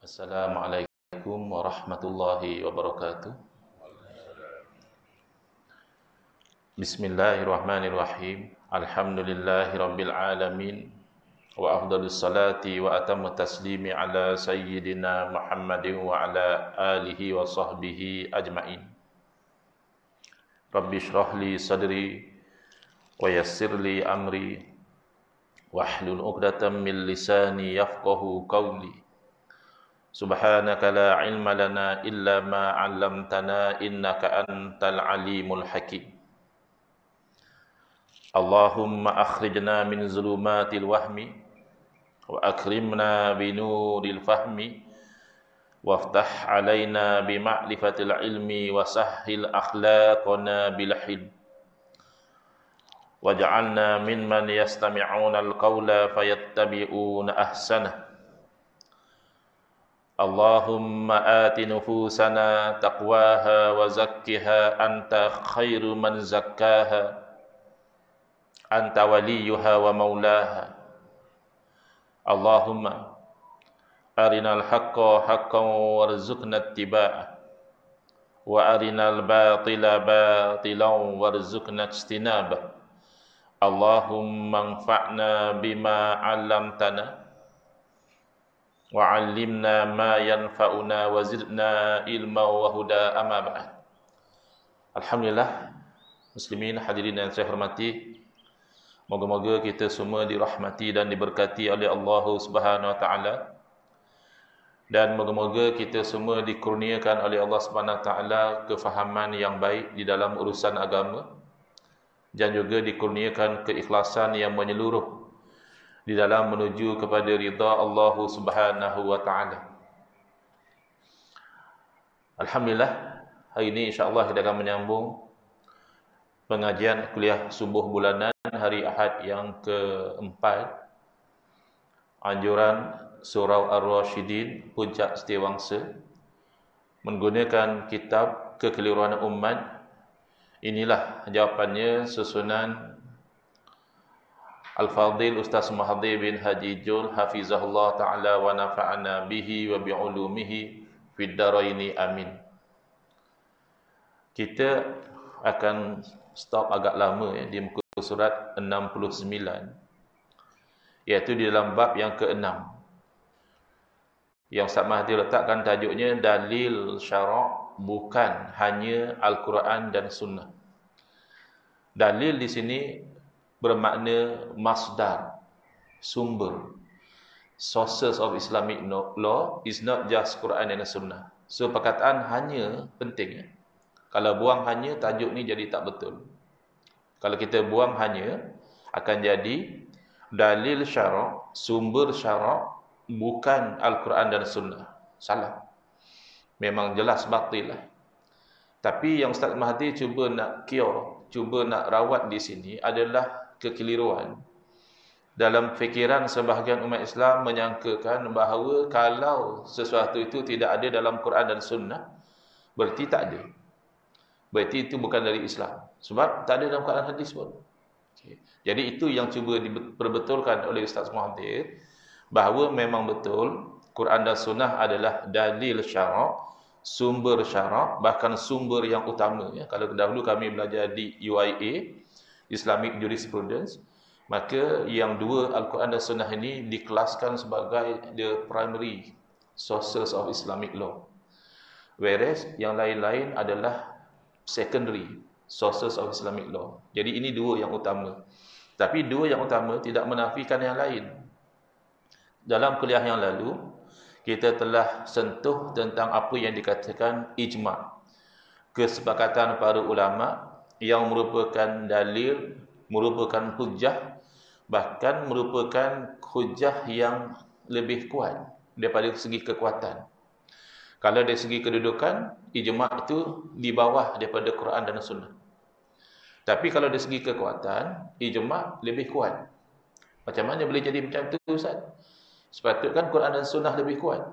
Assalamualaikum warahmatullahi wabarakatuh. Bismillahirrahmanirrahim. Alhamdulillahi rabbil alamin. Wa afdalus salati wa atammu taslimi ala sayyidina Muhammadin wa ala alihi wa sahbihi ajma'in. Rabbi shrah li sadri wa yassir li amri wahlul 'uqdatam min lisani yafqahu qawli. Subhanaka la ilma lana illa ma 'allamtana innaka antal alimul hakim. Allahumma akhrijna min zulumatil wahmi wa akrimna bi nuril fahmi waftah 'alaina bi ma'rifatil ilmi wa sahhil akhlaqana bil hilm waj'alna mimman yastami'una al-qawla fayattabi'una ahsanah. Allahumma ati nufusana taqwaha wa zakkiha anta khairu man zakkaha anta waliyuha wa maulaha. Allahumma arinal haqqa haqqan warzuqna ittiba'ah wa arinal batila batilan warzuqna ijtinabah. Allahumma anfa'na bima 'allamtana wa 'allimna ma yanfa'una wa zidna ilma wa huda, amma ba'd. Alhamdulillah, muslimin hadirin yang saya hormati, moga-moga kita semua dirahmati dan diberkati oleh Allah Subhanahu wa taala, dan moga-moga kita semua dikurniakan oleh Allah Subhanahu wa taala kefahaman yang baik di dalam urusan agama, dan juga dikurniakan keikhlasan yang menyeluruh di dalam menuju kepada ridha Allah Subhanahu wa taala. Alhamdulillah, hari ini insya-Allah kita akan menyambung pengajian kuliah subuh bulanan hari Ahad yang keempat, anjuran Surau Ar-Rasyidin, Puncak Setiawangsa, menggunakan kitab Kekeliruan Umat. Inilah jawapannya susunan Al-Fadhil Ustaz Mahathir bin Haji Jul hafizahullah ta'ala wa nafa'ana bihi wa bi'ulumihi fid daraini amin. Kita akan stop agak lama di muka surat 69, iaitu di dalam bab yang ke-6, yang Ustaz Mahathir letakkan tajuknya dalil syarak bukan hanya Al-Quran dan Sunnah. Dalil di sini bermakna masdar, sumber. Sources of Islamic law is not just Quran and Sunnah. So perkataan hanya penting. Kalau buang hanya, tajuk ni jadi tak betul. Kalau kita buang hanya, akan jadi dalil syarak, sumber syarak bukan Al-Quran dan Sunnah. Salah. Memang jelas batil lah. Tapi yang Ustaz Mahathir cuba nak cure, cuba nak rawat di sini adalah kekeliruan dalam fikiran sebahagian umat Islam menyangkakan bahawa kalau sesuatu itu tidak ada dalam Quran dan Sunnah, berarti tak ada. Berarti itu bukan dari Islam. Sebab tak ada dalam Quran hadis pun. Okay. Jadi itu yang cuba diperbetulkan oleh Ustaz Mahathir, bahawa memang betul Quran dan Sunnah adalah dalil syarak, sumber syarak, bahkan sumber yang utama. Ya. Kalau dahulu kami belajar di UIA, Islamic Jurisprudence, maka yang dua Al-Quran dan Sunnah ini dikelaskan sebagai the primary sources of Islamic law, whereas yang lain-lain adalah secondary sources of Islamic law. Jadi ini dua yang utama. Tapi dua yang utama tidak menafikan yang lain. Dalam kuliah yang lalu, kita telah sentuh tentang apa yang dikatakan ijma', kesepakatan para ulama' yang merupakan dalil, merupakan hujjah, bahkan merupakan hujjah yang lebih kuat daripada segi kekuatan. Kalau dari segi kedudukan, ijma' itu di bawah daripada Quran dan Sunnah. Tapi kalau dari segi kekuatan, ijma' lebih kuat. Macam mana boleh jadi macam tu, Ustaz? Sepatutnya kan Quran dan Sunnah lebih kuat.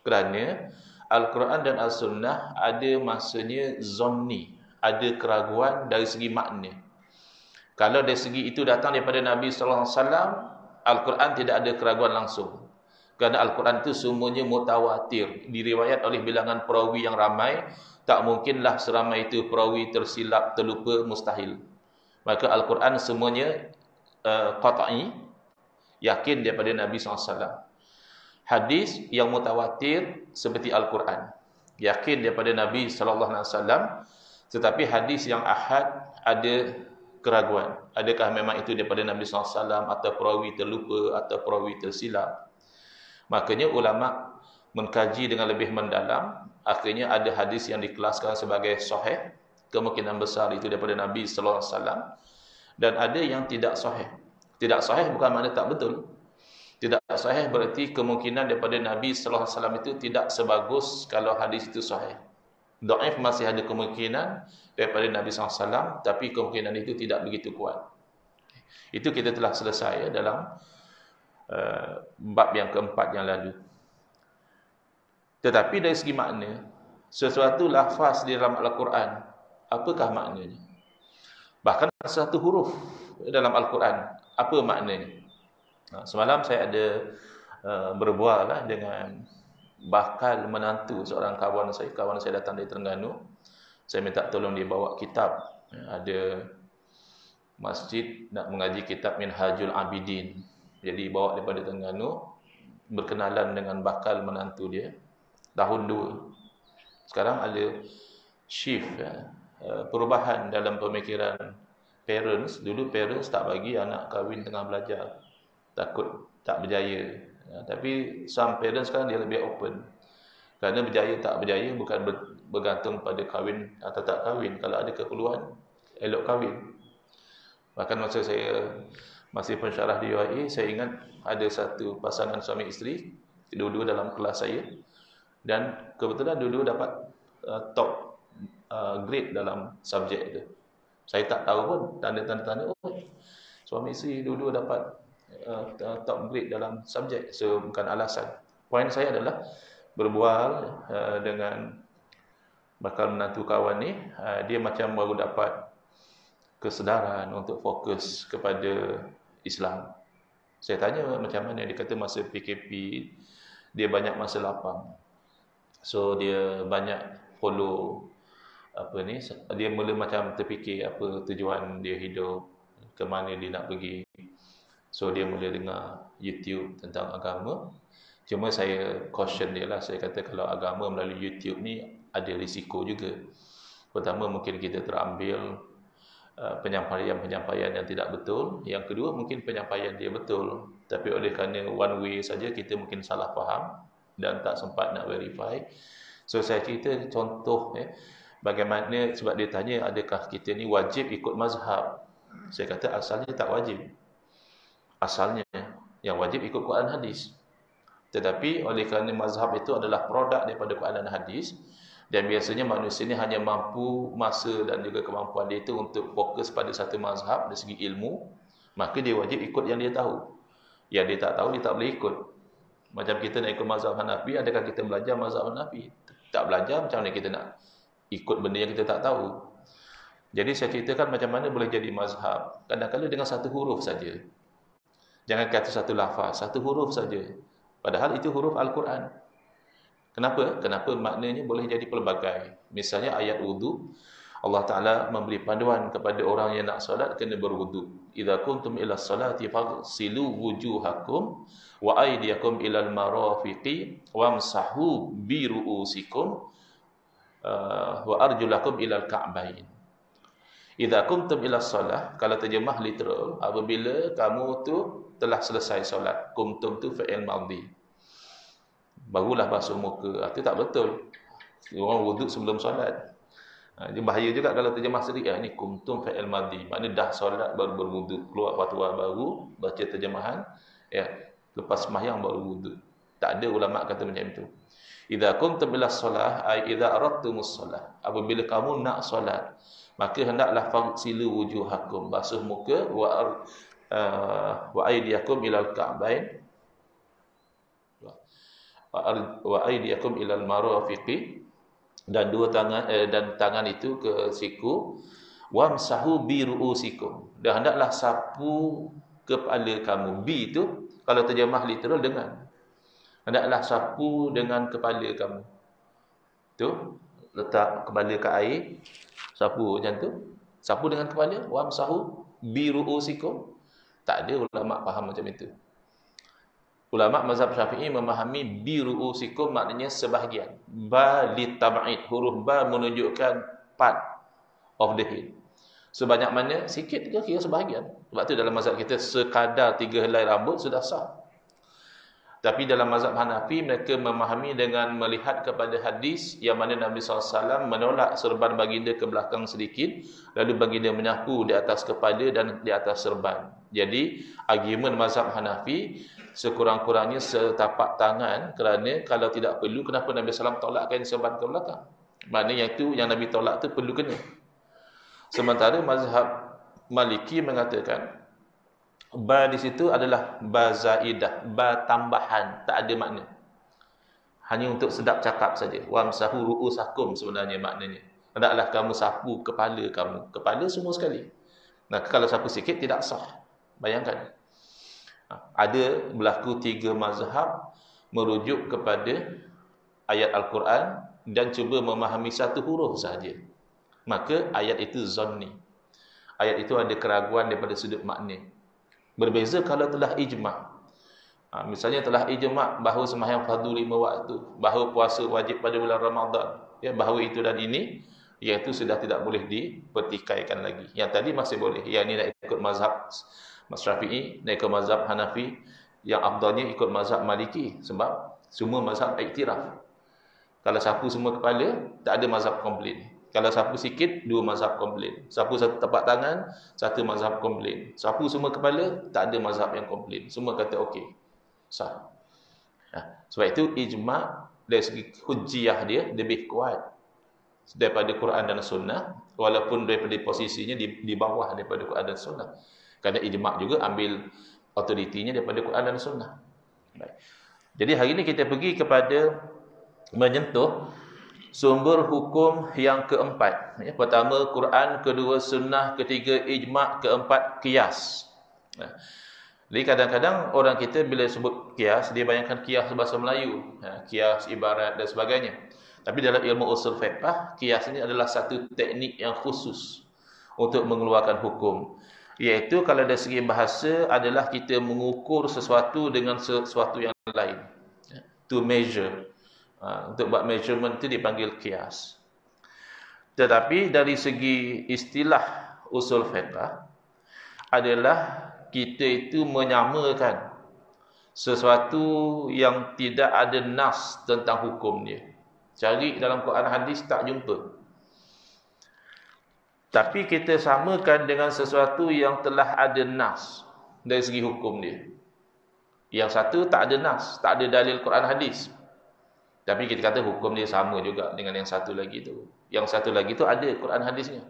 Kerana Al-Quran dan Al-Sunnah ada masanya zonni, ada keraguan dari segi makna. Kalau dari segi itu datang daripada Nabi sallallahu alaihi wasallam, Al-Quran tidak ada keraguan langsung. Kerana Al-Quran itu semuanya mutawatir, diriwayat oleh bilangan perawi yang ramai. Tak mungkinlah seramai itu perawi tersilap, terlupa, mustahil. Maka Al-Quran semuanya qat'i, yakin daripada Nabi SAW. Hadis yang mutawatir seperti Al-Quran, yakin daripada Nabi SAW. Tetapi hadis yang ahad ada keraguan. Adakah memang itu daripada Nabi SAW, atau perawi terlupa, atau perawi tersilap. Makanya ulama mengkaji dengan lebih mendalam. Akhirnya ada hadis yang dikelaskan sebagai sahih, kemungkinan besar itu daripada Nabi SAW. Dan ada yang tidak sahih. Tidak sahih bukan makna tak betul. Tidak sahih berarti kemungkinan daripada Nabi SAW itu tidak sebagus kalau hadis itu sahih. Dhaif masih ada kemungkinan daripada Nabi SAW, tapi kemungkinan itu tidak begitu kuat. Itu kita telah selesai dalam bab yang keempat yang lalu. Tetapi dari segi makna, sesuatu lafaz di dalam Al-Quran, apakah maknanya? Bahkan satu huruf dalam Al-Quran, apa maknanya? Semalam saya ada berbual dengan bakal menantu seorang kawan saya. Kawan saya datang dari Terengganu. Saya minta tolong dia bawa kitab. Ada masjid nak mengaji kitab Minhajul Abidin. Jadi bawa daripada Terengganu, berkenalan dengan bakal menantu dia. Tahun 2. Sekarang ada shift, perubahan dalam pemikiran parents. Dulu parents tak bagi anak kahwin tengah belajar, takut tak berjaya. Tapi some parents sekarang dia lebih open. Kerana berjaya tak berjaya bukan bergantung pada kahwin atau tak kahwin. Kalau ada keperluan, elok kahwin. Bahkan masa saya masih pensyarah di UAE, saya ingat ada satu pasangan suami isteri, dua-dua dalam kelas saya, dan kebetulan dua-dua dapat top grade dalam subjek itu. Saya tak tahu pun, tanda-tanda, oh, suami isteri dua-dua dapat top grade dalam subjek. So bukan alasan. Poin saya adalah berbual dengan bakal menantu kawan ni, dia macam baru dapat kesedaran untuk fokus kepada Islam. Saya tanya macam mana, dia kata masa PKP dia banyak masa lapang. So dia banyak follow dia mula macam terfikir apa tujuan dia hidup, ke mana dia nak pergi. So dia mula dengar YouTube tentang agama. Cuma saya caution dia lah. Saya kata kalau agama melalui YouTube ni ada risiko juga. Pertama, mungkin kita terambil penyampaian yang tidak betul. Yang kedua, mungkin penyampaian dia betul, tapi oleh kerana one way saja kita mungkin salah faham dan tak sempat nak verify. So saya cerita contoh bagaimana, sebab dia tanya adakah kita ni wajib ikut mazhab. Saya kata asalnya tak wajib. Asalnya yang wajib ikut Quran hadis. Tetapi oleh kerana mazhab itu adalah produk daripada Quran dan hadis, dan biasanya manusia ni hanya mampu masa dan juga kemampuan dia itu untuk fokus pada satu mazhab dari segi ilmu, maka dia wajib ikut yang dia tahu. Yang dia tak tahu, dia tak boleh ikut. Macam kita nak ikut mazhab Hanafi, adakah kita belajar mazhab Hanafi? Tak belajar, macam mana kita nak ikut benda yang kita tak tahu? Jadi saya ceritakan macam mana boleh jadi mazhab. Kadang-kadang dengan satu huruf saja. Jangan kata satu lafaz, satu huruf saja. Padahal itu huruf Al-Quran. Kenapa? Kenapa maknanya boleh jadi pelbagai. Misalnya ayat wudu, Allah Ta'ala memberi panduan kepada orang yang nak solat kena berwudu. Idza kuntum ila salati faghsilu wujuhakum wa aydiyakum ilal marafiqi wamsahu bi ru'usikum wa arjulakum ilal ka'bain. Idza kuntum ila salah, kalau terjemah literal, apabila kamu tu telah selesai solat. Kuntum tu fi'il madhi, barulah basuh muka. Itu tak betul. Orang wuduk sebelum solat. Dia bahaya juga kalau terjemah sedikit. Ini kuntum fi'il madhi, maknanya dah solat baru berwuduk. Keluar fatwa baru, baca terjemahan, lepas sembahyang baru wuduk. Tak ada ulama kata macam itu. Idza kuntum ila salah, ai idza aradtumus salah, apabila kamu nak solat, maka hendaklah faghsilu wujuhakum, basuh muka, wa aydiyakum ilal ka'bain wa aydiyakum ilal marafiqi, dan dua tangan dan tangan itu ke siku, wamsahu bi ru'usikum, dan hendaklah sapu kepala kamu. Bi itu kalau terjemah literal dengan, Hendaklah sapu dengan kepala kamu. Tu, letak kepala ke air, sapu macam tu. Sapu dengan kepala, wamsahu bi ru'usikum. Tak ada ulama faham macam itu. Ulama mazhab Syafi'i memahami bi ru'usikum maknanya sebahagian. Ba li tab'id, huruf ba menunjukkan part of the head. Sebanyak mana? Sikit ke kira sebahagian. Sebab tu dalam mazhab kita sekadar 3 helai rambut sudah sah. Tapi dalam mazhab Hanafi mereka memahami dengan melihat kepada hadis yang mana Nabi SAW menolak serban baginda ke belakang sedikit, lalu baginda menyapu di atas kepala dan di atas serban. Jadi argumen mazhab Hanafi sekurang-kurangnya setapak tangan, kerana kalau tidak perlu, kenapa Nabi SAW tolakkan serban ke belakang? Maknanya itu yang Nabi tolak tu perlu kena. Sementara mazhab Maliki mengatakan ba di situ adalah ba zaidah, ba tambahan, tak ada makna. Hanya untuk sedap cakap saja. Wamsahu ru'usakum sebenarnya maknanya. Hendaklah kamu sapu kepala kamu. Kepala semua sekali. Nah, kalau sapu sikit tidak sah. Bayangkan. Ada berlaku 3 mazhab merujuk kepada ayat Al-Quran dan cuba memahami satu huruf sahaja. Maka ayat itu zanni. Ayat itu ada keraguan daripada sudut makna. Berbeza kalau telah ijma'. Misalnya telah ijma' bahawa sembahyang fardu 5 waktu, bahawa puasa wajib pada bulan Ramadan, ya, bahawa itu dan ini, iaitu sudah tidak boleh dipertikaikan lagi. Yang tadi masih boleh. Yang ini nak ikut mazhab Syafi'i, nak ikut mazhab Hanafi. Yang afdalnya ikut mazhab Maliki, sebab semua mazhab iktiraf. Kalau sapu semua kepala, tak ada mazhab komplain. Kalau sapu sikit, 2 mazhab komplain. Sapu satu tapak tangan, 1 mazhab komplain. Sapu semua kepala, tak ada mazhab yang komplain. Semua kata okey, sah. Sebab itu ijma' dari segi hujjiyah dia lebih kuat daripada Quran dan Sunnah, walaupun daripada posisinya di bawah daripada Quran dan Sunnah. Kerana ijma' juga ambil autoritinya daripada Quran dan Sunnah. Baik. Jadi hari ini kita pergi kepada menyentuh sumber hukum yang keempat. Pertama Quran, kedua Sunnah, ketiga ijma', keempat qiyas. Jadi kadang-kadang orang kita bila sebut qiyas, dia bayangkan qiyas bahasa Melayu, qiyas ibarat dan sebagainya. Tapi dalam ilmu usul fiqh, qiyas ini adalah satu teknik yang khusus untuk mengeluarkan hukum. Iaitu kalau dari segi bahasa adalah kita mengukur sesuatu dengan sesuatu yang lain. To measure. Untuk buat measurement itu dipanggil qiyas. Tetapi dari segi istilah usul fiqh adalah kita itu menyamakan sesuatu yang tidak ada nas tentang hukum dia. Cari dalam Quran hadis tak jumpa. Tapi kita samakan dengan sesuatu yang telah ada nas dari segi hukum dia. Yang satu tak ada nas, tak ada dalil Quran hadis. Tapi kita kata hukum dia sama juga dengan yang satu lagi tu. Yang satu lagi tu ada Quran hadisnya.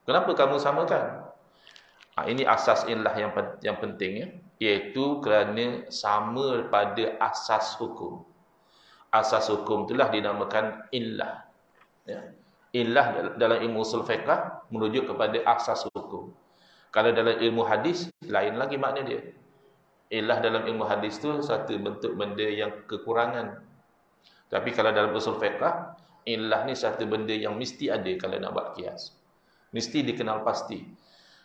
Kenapa kamu samakan? Ini asas illah yang penting, ya. Iaitu kerana sama pada asas hukum. Asas hukum itulah dinamakan illah. Ya. Illah dalam ilmu usul fiqh merujuk kepada asas hukum. Kalau dalam ilmu hadis, lain lagi makna dia. Illah dalam ilmu hadis tu satu bentuk benda yang kekurangan. Tapi kalau dalam usul fiqh, illah ni satu benda yang mesti ada kalau nak buat qiyas. Mesti dikenal pasti.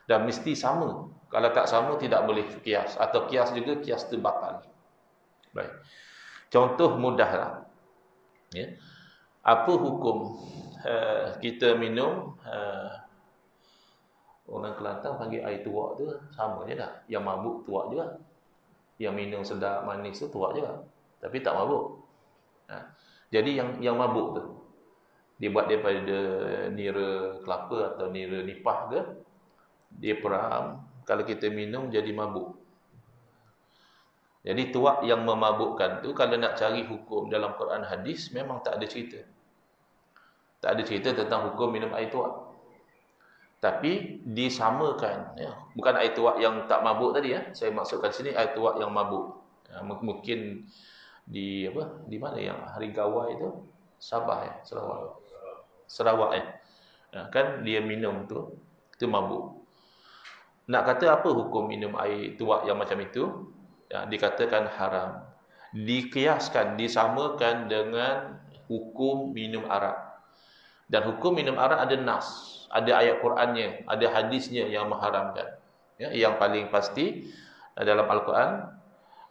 Dan mesti sama. Kalau tak sama, tidak boleh qiyas. Atau qiyas juga, qiyas tu batal. Baik. Contoh mudahlah. Ya. Apa hukum kita minum, orang Kelantan panggil air tuak tu, sama je dah. Yang mabuk tuak juga. Yang minum sedap manis tu tuak juga. Tapi tak mabuk. Jadi yang mabuk tu dibuat daripada nira kelapa atau nira nipah ke, dia peram, kalau kita minum jadi mabuk. Jadi tuak yang memabukkan tu, kalau nak cari hukum dalam Quran hadis, memang tak ada cerita. Tak ada cerita tentang hukum minum air tuak. Tapi disamakan, ya. Bukan air tuak yang tak mabuk tadi, ya. Saya maksudkan sini air tuak yang mabuk. Mungkin di mana yang hari Gawai itu, Sabah, ya, Sarawak, ya. Kan dia minum tu mabuk. Nak kata apa hukum minum air tuak yang macam itu? Ya, dikatakan haram. dikiaskan, disamakan dengan hukum minum arak. Dan hukum minum arak ada nas, ada ayat Qurannya, ada hadisnya yang mengharamkan. Ya, yang paling pasti dalam Al-Quran,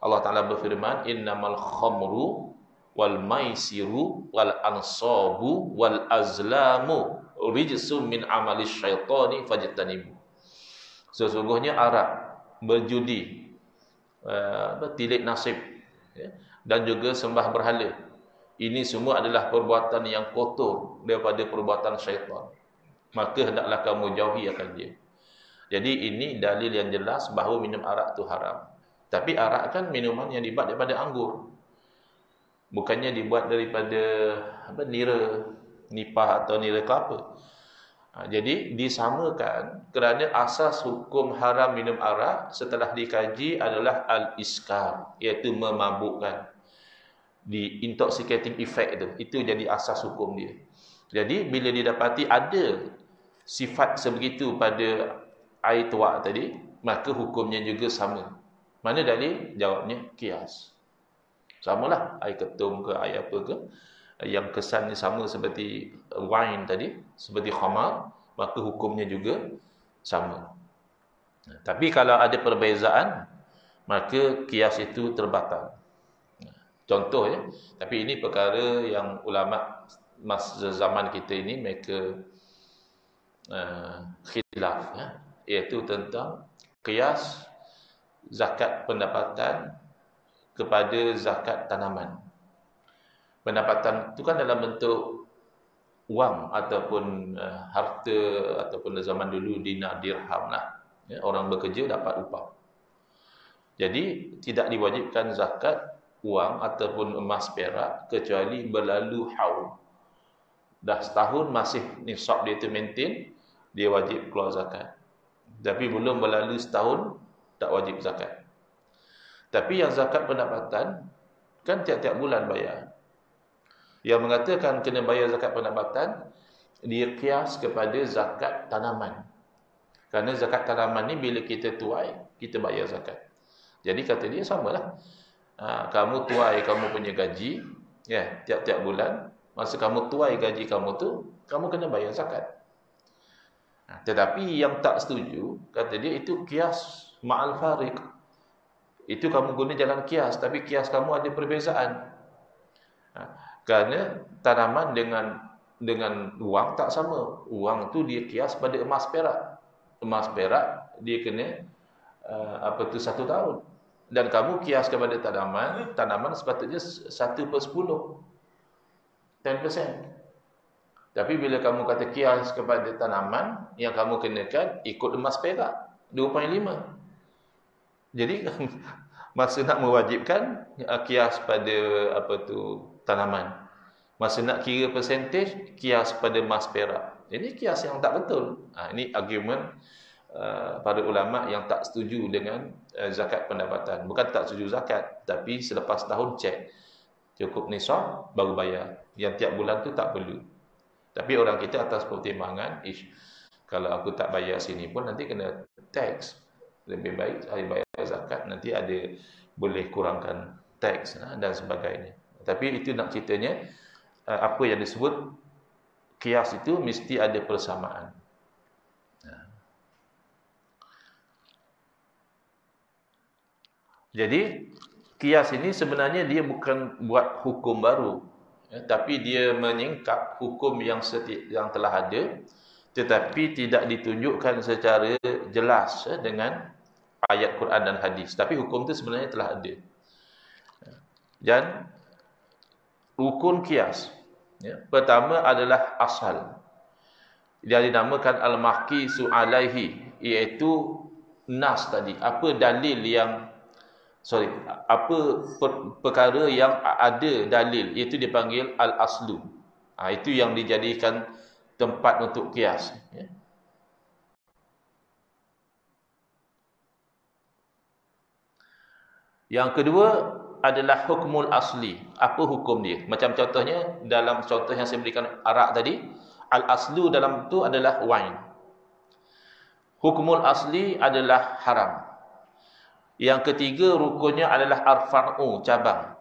Allah Ta'ala berfirman, innamal khamru wal maisiru wal ansabu wal azlamu rijsum min amalis syaitani fajtanibu. Sesungguhnya arak, berjudi, tilik nasib, ya, dan juga sembah berhala, ini semua adalah perbuatan yang kotor daripada perbuatan syaitan. Maka hendaklah kamu jauhi akan dia. Jadi ini dalil yang jelas bahawa minum arak itu haram. Tapi arak kan minuman yang dibuat daripada anggur. Bukannya dibuat daripada nira, nipah atau nira kelapa. Jadi disamakan kerana asas hukum haram minum arak setelah dikaji adalah al-iskar, iaitu memabukkan. Di intoxicating effect itu jadi asas hukum dia. Jadi bila didapati ada sifat sebegitu pada air tuak tadi, maka hukumnya juga sama. Mana dalil? Jawabnya kias. Samalah air ketum ke air apa ke, yang kesannya sama seperti wine tadi, seperti khamar, maka hukumnya juga sama. Tapi kalau ada perbezaan, maka kias itu terbatal. Contoh ya, tapi ini perkara yang ulama masa zaman kita ini mereka khilaf, ya, iaitu tentang kias zakat pendapatan kepada zakat tanaman. Pendapatan itu kan dalam bentuk wang ataupun harta, ataupun zaman dulu dinar dirham lah. Ya, orang bekerja dapat upah. Jadi tidak diwajibkan zakat wang ataupun emas perak kecuali berlalu haul. Dah setahun masih nisab dia tu maintain, dia wajib keluar zakat. Tapi belum berlalu setahun, tak wajib zakat. Tapi yang zakat pendapatan kan tiap-tiap bulan bayar. Yang mengatakan kena bayar zakat pendapatan, dia kias kepada zakat tanaman. Kerana zakat tanaman ni bila kita tuai, kita bayar zakat. Jadi kata dia samalah. Kamu tuai kamu punya gaji, ya, tiap-tiap bulan, masa kamu tuai gaji kamu tu, kamu kena bayar zakat. Tetapi yang tak setuju, kata dia itu kias ma'al fariq. Itu kamu guna jalan kias, tapi kias kamu ada perbezaan. Kerana tanaman dengan wang tak sama. Wang tu dia kias pada emas perak. Emas perak dia kena 1 tahun. Dan kamu kias kepada tanaman sepatutnya 1/10. 10%. Tapi bila kamu kata kias kepada tanaman, yang kamu kenakan ikut emas perak 2.5. Jadi masa nak mewajibkan kias pada tanaman. Masa nak kira percentage, kias pada emas perak. Ini kias yang tak betul. Ini argument para ulama yang tak setuju dengan zakat pendapatan. Bukan tak setuju zakat, tapi selepas tahun cek. Cukup nisab baru bayar. Yang tiap bulan tu tak perlu. Tapi orang kita atas pertimbangan, kalau aku tak bayar sini pun nanti kena tax. Lebih baik saya bayar zakat, nanti ada boleh kurangkan tax dan sebagainya. Tapi itu nak ceritanya, apa yang disebut kias itu mesti ada persamaan. Jadi kias ini sebenarnya dia bukan buat hukum baru, tapi dia menyingkap hukum yang telah ada, tetapi tidak ditunjukkan secara jelas dengan ayat Quran dan hadis. Tapi hukum itu sebenarnya telah ada. Dan rukun kias, pertama adalah asal. Dia dinamakan al-mahqisu alaihi, iaitu nas tadi. Apa dalil yang perkara yang ada dalil, iaitu dipanggil al-aslu. Itu yang dijadikan tempat untuk kias. Yang kedua adalah hukmul asli. Apa hukum dia? Macam contohnya, dalam contoh yang saya berikan arak tadi, al-aslu dalam itu adalah wine. Hukmul asli adalah haram. Yang ketiga rukunnya adalah al-far'u, cabang.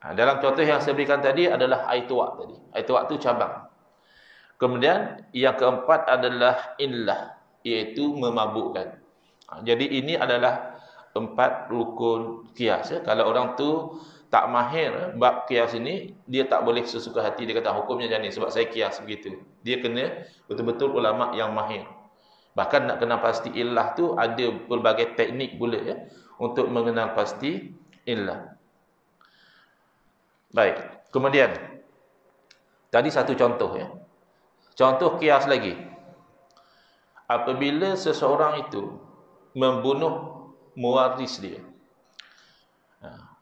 Dalam contoh yang saya berikan tadi adalah air tuak tadi. Air tuak itu cabang. Kemudian yang keempat adalah illah, iaitu memabukkan. Jadi ini adalah 4 rukun qiyas. Kalau orang tu tak mahir bab qiyas ini, dia tak boleh sesuka hati dia kata hukumnya macam ni sebab saya qiyas begitu. Dia kena betul-betul ulama yang mahir. Bahkan nak kenal pasti illah tu ada pelbagai teknik pula ya untuk mengenal pasti illah. Baik. Kemudian tadi satu contoh ya. Contoh qiyas lagi. Apabila seseorang itu membunuh mewaris dia.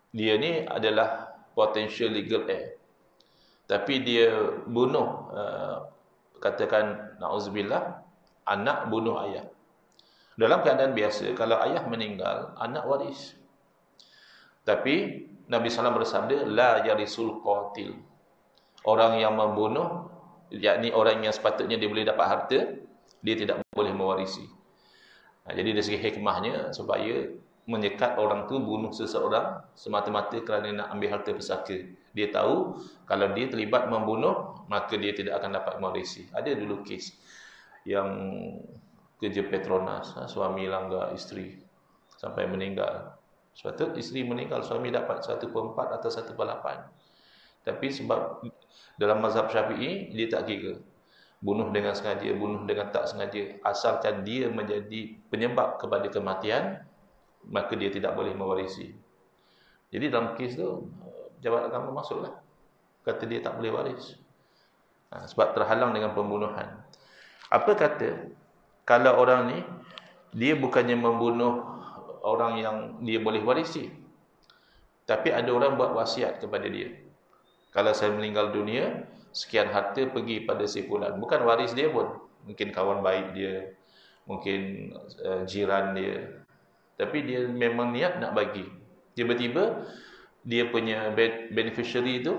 Dia ni adalah potential legal heir. Tapi dia bunuh, katakan na'udzubillah, anak bunuh ayah. Dalam keadaan biasa, kalau ayah meninggal, anak waris. Tapi Nabi SAW bersabda, la yarisul qatil. Orang yang membunuh, yakni orang yang sepatutnya dia boleh dapat harta, dia tidak boleh mewarisi. Jadi dari segi hikmahnya supaya menyekat orang tu bunuh seseorang semata-mata kerana nak ambil harta pesaka. Dia tahu kalau dia terlibat membunuh maka dia tidak akan dapat mewarisi. Ada dulu kes yang kerja Petronas, suami langgar isteri sampai meninggal. Sepatut isteri meninggal, suami dapat 1/4 atau 1/8. Tapi sebab dalam mazhab Syafi'i dia tak kira. Bunuh dengan sengaja, bunuh dengan tak sengaja, asalkan dia menjadi penyebab kepada kematian, maka dia tidak boleh mewarisi. Jadi dalam kes tu pejabat agama masuklah, kata dia tak boleh waris sebab terhalang dengan pembunuhan. Apa kata kalau orang ni dia bukannya membunuh orang yang dia boleh warisi, tapi ada orang buat wasiat kepada dia, kalau saya meninggal dunia, sekian harta pergi pada si fulan. Bukan waris dia pun, mungkin kawan baik dia, mungkin jiran dia, tapi dia memang niat nak bagi. Tiba-tiba dia punya beneficiary itu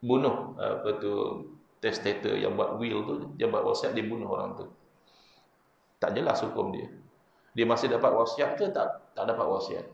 bunuh testator yang buat will tu, dia buat wasiat, dia bunuh orang tu. Tak jelas hukum dia. Dia masih dapat wasiat ke tak dapat wasiat.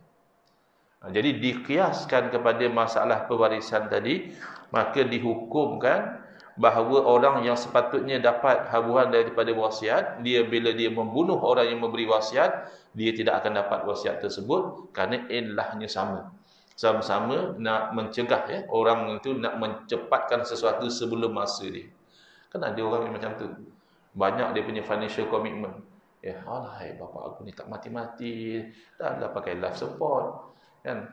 Jadi dikiaskan kepada masalah pewarisan tadi, maka dihukumkan bahawa orang yang sepatutnya dapat habuan daripada wasiat, bila dia membunuh orang yang memberi wasiat, dia tidak akan dapat wasiat tersebut kerana ilahnya sama. Sama-sama nak mencegah ya, orang itu nak mencepatkan sesuatu sebelum masa dia. Kan ada orang yang macam tu. Banyak dia punya financial commitment. Ya, alahai bapa aku ni tak mati-mati, dah pakai life support. Kan?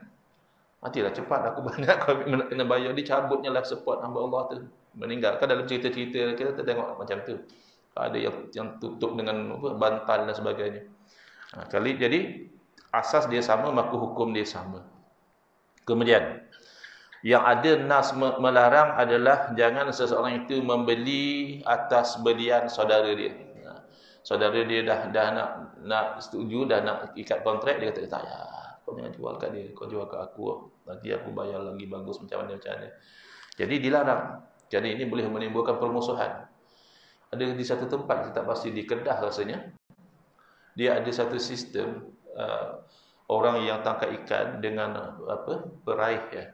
Matilah cepat, aku banyak komitmen nak kena bayar, dicabutnya life support hamba Allah tu, meninggal. Kan dalam cerita-cerita kita tengok macam tu. Ada yang tutup dengan bantal dan sebagainya. Jadi asas dia sama, maka hukum dia sama. Kemudian yang ada nas melarang adalah jangan seseorang itu membeli atas belian saudara dia. Saudara dia dah nak setuju, dah nak ikat kontrak, dia kata tak ya, kau jangan jual kat dia, kau jual kat aku, nanti aku bayar lagi bagus macam mana. Jadi dilarang. Jadi ini boleh menimbulkan permusuhan. Ada di satu tempat, saya tak pasti di Kedah rasanya, dia ada satu sistem orang yang tangkap ikan dengan peraih ya.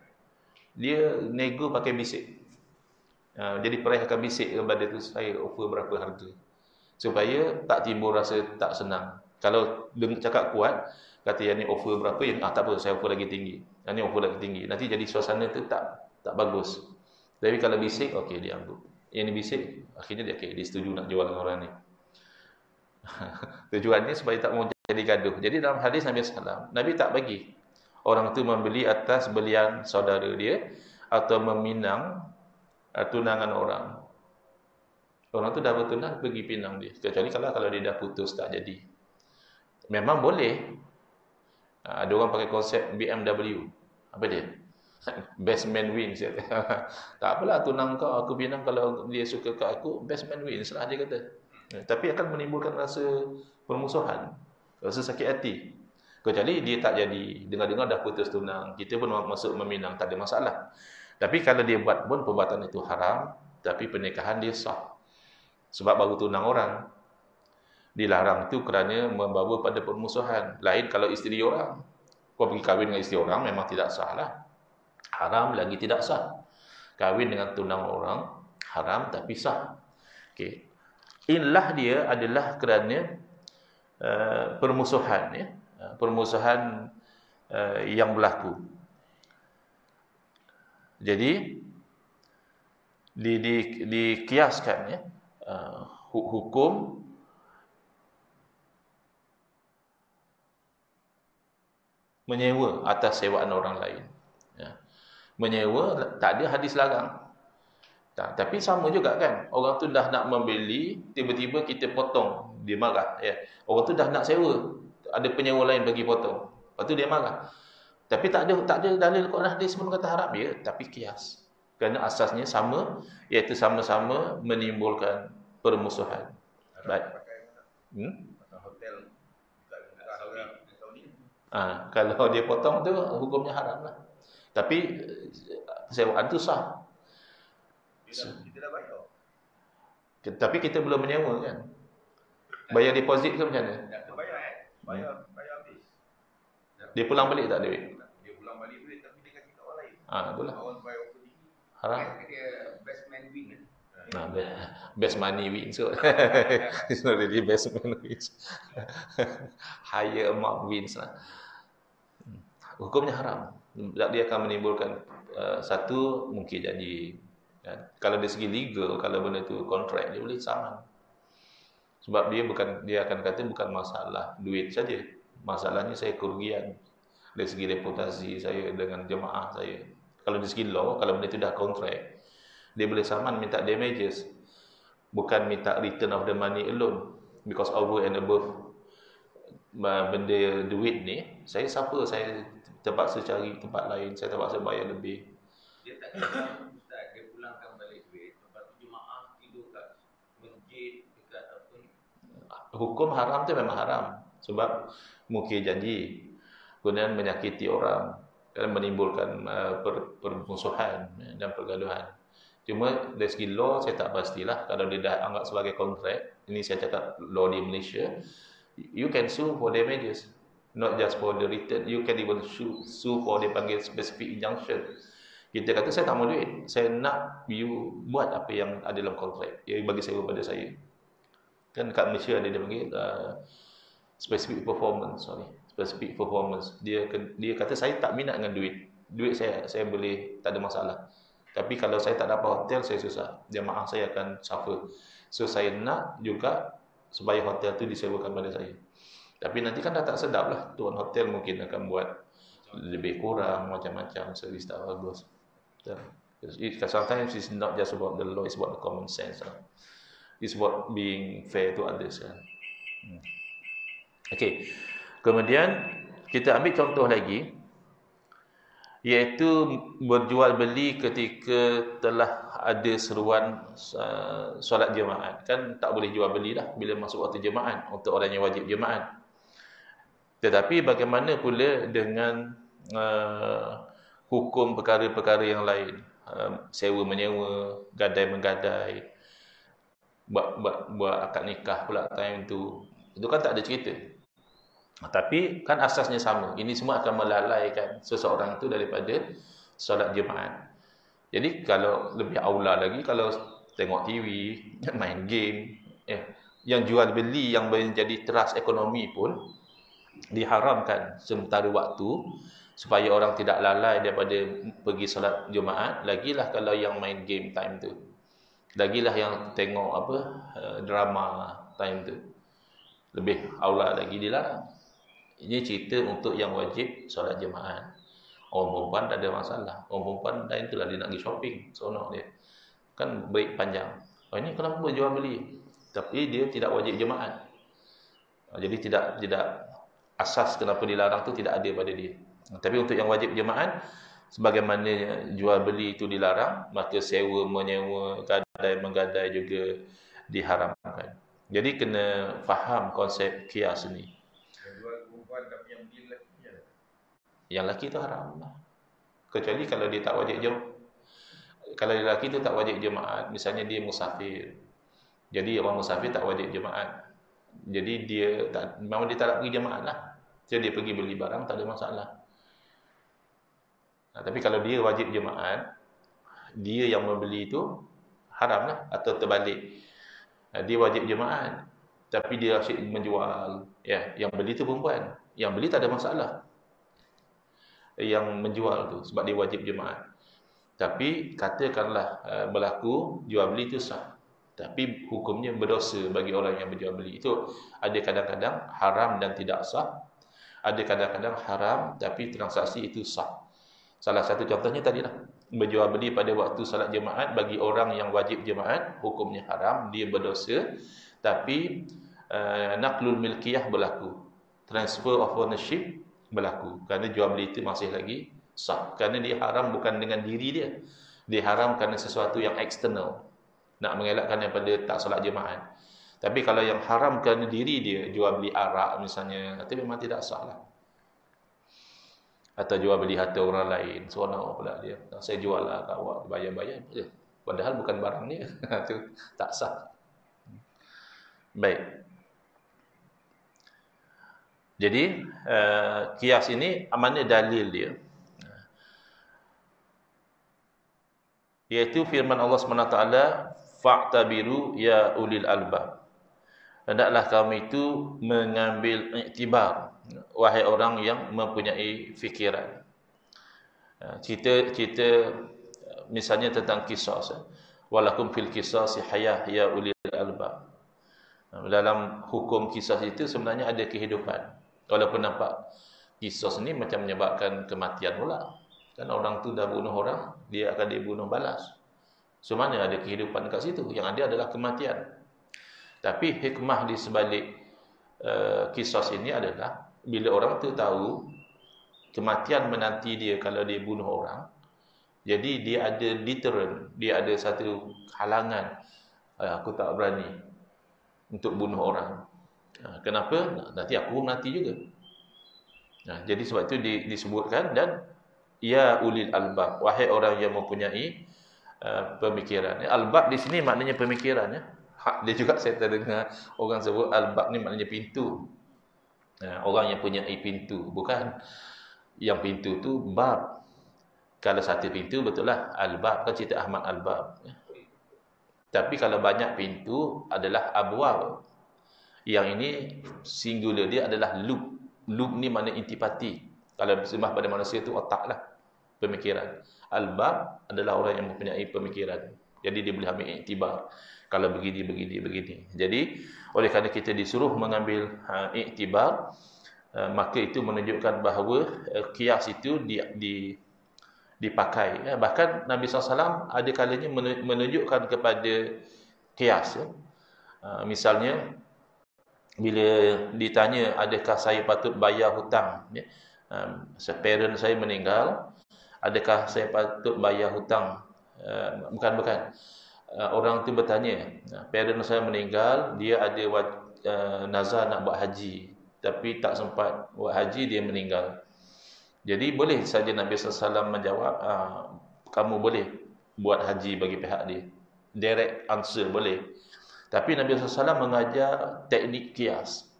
Dia nego pakai bisik. Jadi peraih akan bisik kepada tu, saya offer berapa harga, supaya tak timbul rasa tak senang. Kalau cakap kuat, kata yang ni offer berapa, yang tak apa, saya offer lagi tinggi, yang ni offer lagi tinggi, nanti jadi suasana tu tak bagus. Tapi kalau bisik, okey dia ambil. Yang ni bisik, akhirnya dia setuju nak jual dengan orang ni. Tujuannya supaya tak mau jadi gaduh. Jadi dalam hadis Nabi SAW, Nabi tak bagi orang tu membeli atas belian saudara dia atau meminang tunangan orang. Orang tu dah bertunang, pergi pinang dia. Kecuali kalau dia dah putus tak jadi. Memang boleh. Ada orang pakai konsep BMW. Apa dia? Best man wins. Tak apalah, tunang kau, aku pinang, kalau dia suka kat aku, best man wins lah dia kata. Tapi akan menimbulkan rasa permusuhan, rasa sakit hati. Kecuali dia tak jadi, dengar-dengar dah putus tunang, kita pun masuk meminang, tak ada masalah. Tapi kalau dia buat pun perbuatan itu haram, tapi pernikahan dia sah. Sebab baru tunang orang. Dilarang tu kerana membawa pada permusuhan. Lain kalau isteri orang. Kau pergi kahwin dengan isteri orang, memang tidak sah lah. haram lagi tidak sah. Kahwin dengan tunang orang haram tapi sah. Okey. Illah dia adalah kerana permusuhan, ya. Permusuhan yang berlaku. Jadi dikiaskan, ya, hukum menyewa atas sewaan orang lain, ya. Menyewa tak ada hadis larang. Tapi sama juga kan, orang tu dah nak membeli, tiba-tiba kita potong, dia marah, ya. Orang tu dah nak sewa, ada penyewa lain bagi potong, lepas tu dia marah. Tapi tak ada dalil Quran hadis pun kata haram, ya, tapi kias. Kerana asasnya sama, iaitu sama-sama menimbulkan permusuhan. Baik. Kalau dia potong tu hukumnya haram lah. Tapi sewaan tu sah. Kita dah bayar. Tapi kita belum menyewa kan. Bayar deposit ke macam mana? Dah bayar habis. Dia pulang balik tak duit? Dia pulang balik duit tapi dia kasi kat orang lain. Itulah. Orang bayar offer tinggi. Haram. Dia best man win kan. Best money wins. It's not really best man wins. Higher amount wins lah. Hukumnya haram. Dia akan menimbulkan satu, mungkin janji. Kalau dari segi legal, kalau benda tu kontrak, dia boleh saman. Sebab dia akan kata bukan masalah duit saja. Masalahnya saya kerugian dari segi reputasi saya dengan jemaah saya. Kalau dari segi law, kalau benda tu dah kontrak, dia boleh saman minta damages. Bukan minta return of the money alone. Because over and above benda duit ni, saya suffer, saya terpaksa cari tempat lain, saya terpaksa bayar lebih. Dia tak kira Ustaz, dia pulangkan balik duit, lepas tu jemaah tidur kat masjid, dekat apa ni. Hukum haram tu memang haram. Sebab mungkir janji, kemudian menyakiti orang, dan menimbulkan permusuhan dan pergaduhan. Cuma dari segi law, saya tak pastilah. Kalau dia dah anggap sebagai kontrak, ini saya cakap law di Malaysia, you can sue for damages. Not just for the return, you can even sue for dia panggil specific injunction. Kita kata saya tak mau duit, saya nak you buat apa yang ada dalam kontrak, yang bagi saya kepada saya. Kan kat Malaysia ada dia panggil specific performance. Dia kata saya tak minat dengan duit saya boleh, tak ada masalah. Tapi kalau saya tak dapat hotel, saya susah, jemaah saya akan suffer. So saya nak juga supaya hotel tu disewakan pada saya. Tapi nanti kan dah tak sedap lah, tuan hotel mungkin akan buat lebih kurang, macam-macam, servis tak bagus. Sometimes it's not just about the law, it's about the common sense. It's about being fair to others. Okay. Kemudian kita ambil contoh lagi, iaitu berjual beli ketika telah ada seruan solat jemaat. Kan tak boleh jual beli lah bila masuk waktu jemaat untuk orang yang wajib jemaat. Tetapi bagaimana pula dengan hukum perkara-perkara yang lain, sewa menyewa, gadai menggadai, buat akad nikah pula time tu, itu kan tak ada cerita. Tapi kan asasnya sama. Ini semua akan melalaikan seseorang itu daripada solat jemaat. Jadi kalau lebih aula lagi, kalau tengok TV, main game, yang jual beli yang menjadi teras ekonomi pun diharamkan sementara waktu supaya orang tidak lalai daripada pergi solat Jumaat. Lagilah kalau yang main game time tu, lagilah yang tengok drama time tu, lebih aula lagi dilarang. Ini cerita untuk yang wajib solat jemaat. Orang perempuan tak ada masalah. Orang perempuan lain tu lah, dia nak pergi shopping, seronok dia, kan break panjang. Ini kenapa jual beli, tapi dia tidak wajib jemaat. Jadi tidak asas kenapa dilarang tu tidak ada pada dia. Tapi untuk yang wajib jemaat, sebagaimana jual beli itu dilarang, maka sewa menyewa, gadai menggadai juga diharamkan. Jadi kena faham konsep kias ni. Jual perempuan tapi yang beli lelaki je. Yang lelaki tu haram lah. Kecuali kalau dia tak wajib kalau lelaki tu tak wajib jemaat, misalnya dia musafir. Jadi orang musafir tak wajib jemaat. Jadi memang dia tak nak pergi jemaat lah. Jadi dia pergi beli barang, tak ada masalah. Tapi kalau dia wajib jemaah, dia yang membeli itu haram lah, atau terbalik. Dia wajib jemaah, tapi dia asyik menjual. Ya, yang beli itu perempuan. Yang beli tak ada masalah. Yang menjual tu sebab dia wajib jemaah. Tapi katakanlah berlaku jual beli itu sah, tapi hukumnya berdosa bagi orang yang berjual beli. Itu ada kadang-kadang haram dan tidak sah, ada kadang-kadang haram tapi transaksi itu sah. Salah satu contohnya tadilah, berjual beli pada waktu salat jemaat bagi orang yang wajib jemaat, hukumnya haram, dia berdosa. Tapi naqlul milkiyah berlaku, transfer of ownership berlaku, kerana jual beli itu masih lagi sah. Kerana dia haram bukan dengan diri dia, dia haram kerana sesuatu yang eksternal, nak mengelakkan daripada tak solat jemaat. Tapi kalau yang haram kerana diri dia, jual beli arak misalnya, itu memang tidak sah lah. Atau jual beli harta orang lain, seronok pula dia, saya jual lah kat awak, bayar-bayar je, padahal bukan barang dia. Itu tak sah. Baik. Jadi kias ini mana dalil dia? Iaitu firman Allah SWT, fa'tabiru ya ulil albab. Hendaklah kamu itu mengambil iktibar, wahai orang yang mempunyai fikiran. Cerita misalnya tentang kisah, walakum fil qisasi hayah ya ulil albab. Dalam hukum kisah itu sebenarnya ada kehidupan. Walaupun nampak kisah ni macam menyebabkan kematian pula. Kan orang tu dah bunuh orang, dia akan dibunuh balas. So mana ada kehidupan kat situ? Yang ada adalah kematian. Tapi hikmah di sebalik kisah ini adalah bila orang tu tahu kematian menanti dia kalau dia bunuh orang, jadi dia ada deterrent, dia ada satu halangan. Aku tak berani untuk bunuh orang. Kenapa? Nanti aku mati juga. Jadi sebab itu disebutkan, dan ya ulil albab, wahai orang yang mempunyai pemikiran. Albab di sini maknanya pemikiran, ya. Dia juga saya terdengar orang sebut albab ni maknanya pintu. Orang yang punya pintu, bukan yang pintu tu bab. Kalau satu pintu betul lah albab, kan cerita Ahmad Albab. Tapi kalau banyak pintu adalah abwab. Yang ini singular dia adalah lub. Lub ni makna intipati. Kalau bersembah pada manusia tu otak lah, pemikiran. Albab adalah orang yang mempunyai pemikiran. Jadi dia boleh ambil iktibar. Kalau begini. Jadi oleh kerana kita disuruh mengambil iktibar, maka itu menunjukkan bahawa kias itu dipakai. Bahkan Nabi SAW ada kalanya menunjukkan kepada kias. Misalnya bila ditanya, adakah saya patut bayar hutang? Parent saya meninggal, adakah saya patut bayar hutang? Bukan. Orang tu bertanya, parent saya meninggal, dia ada nazar nak buat haji, tapi tak sempat buat haji, dia meninggal. Jadi boleh saja Nabi SAW menjawab, kamu boleh buat haji bagi pihak dia. Direct answer boleh. Tapi Nabi SAW mengajar teknik kias.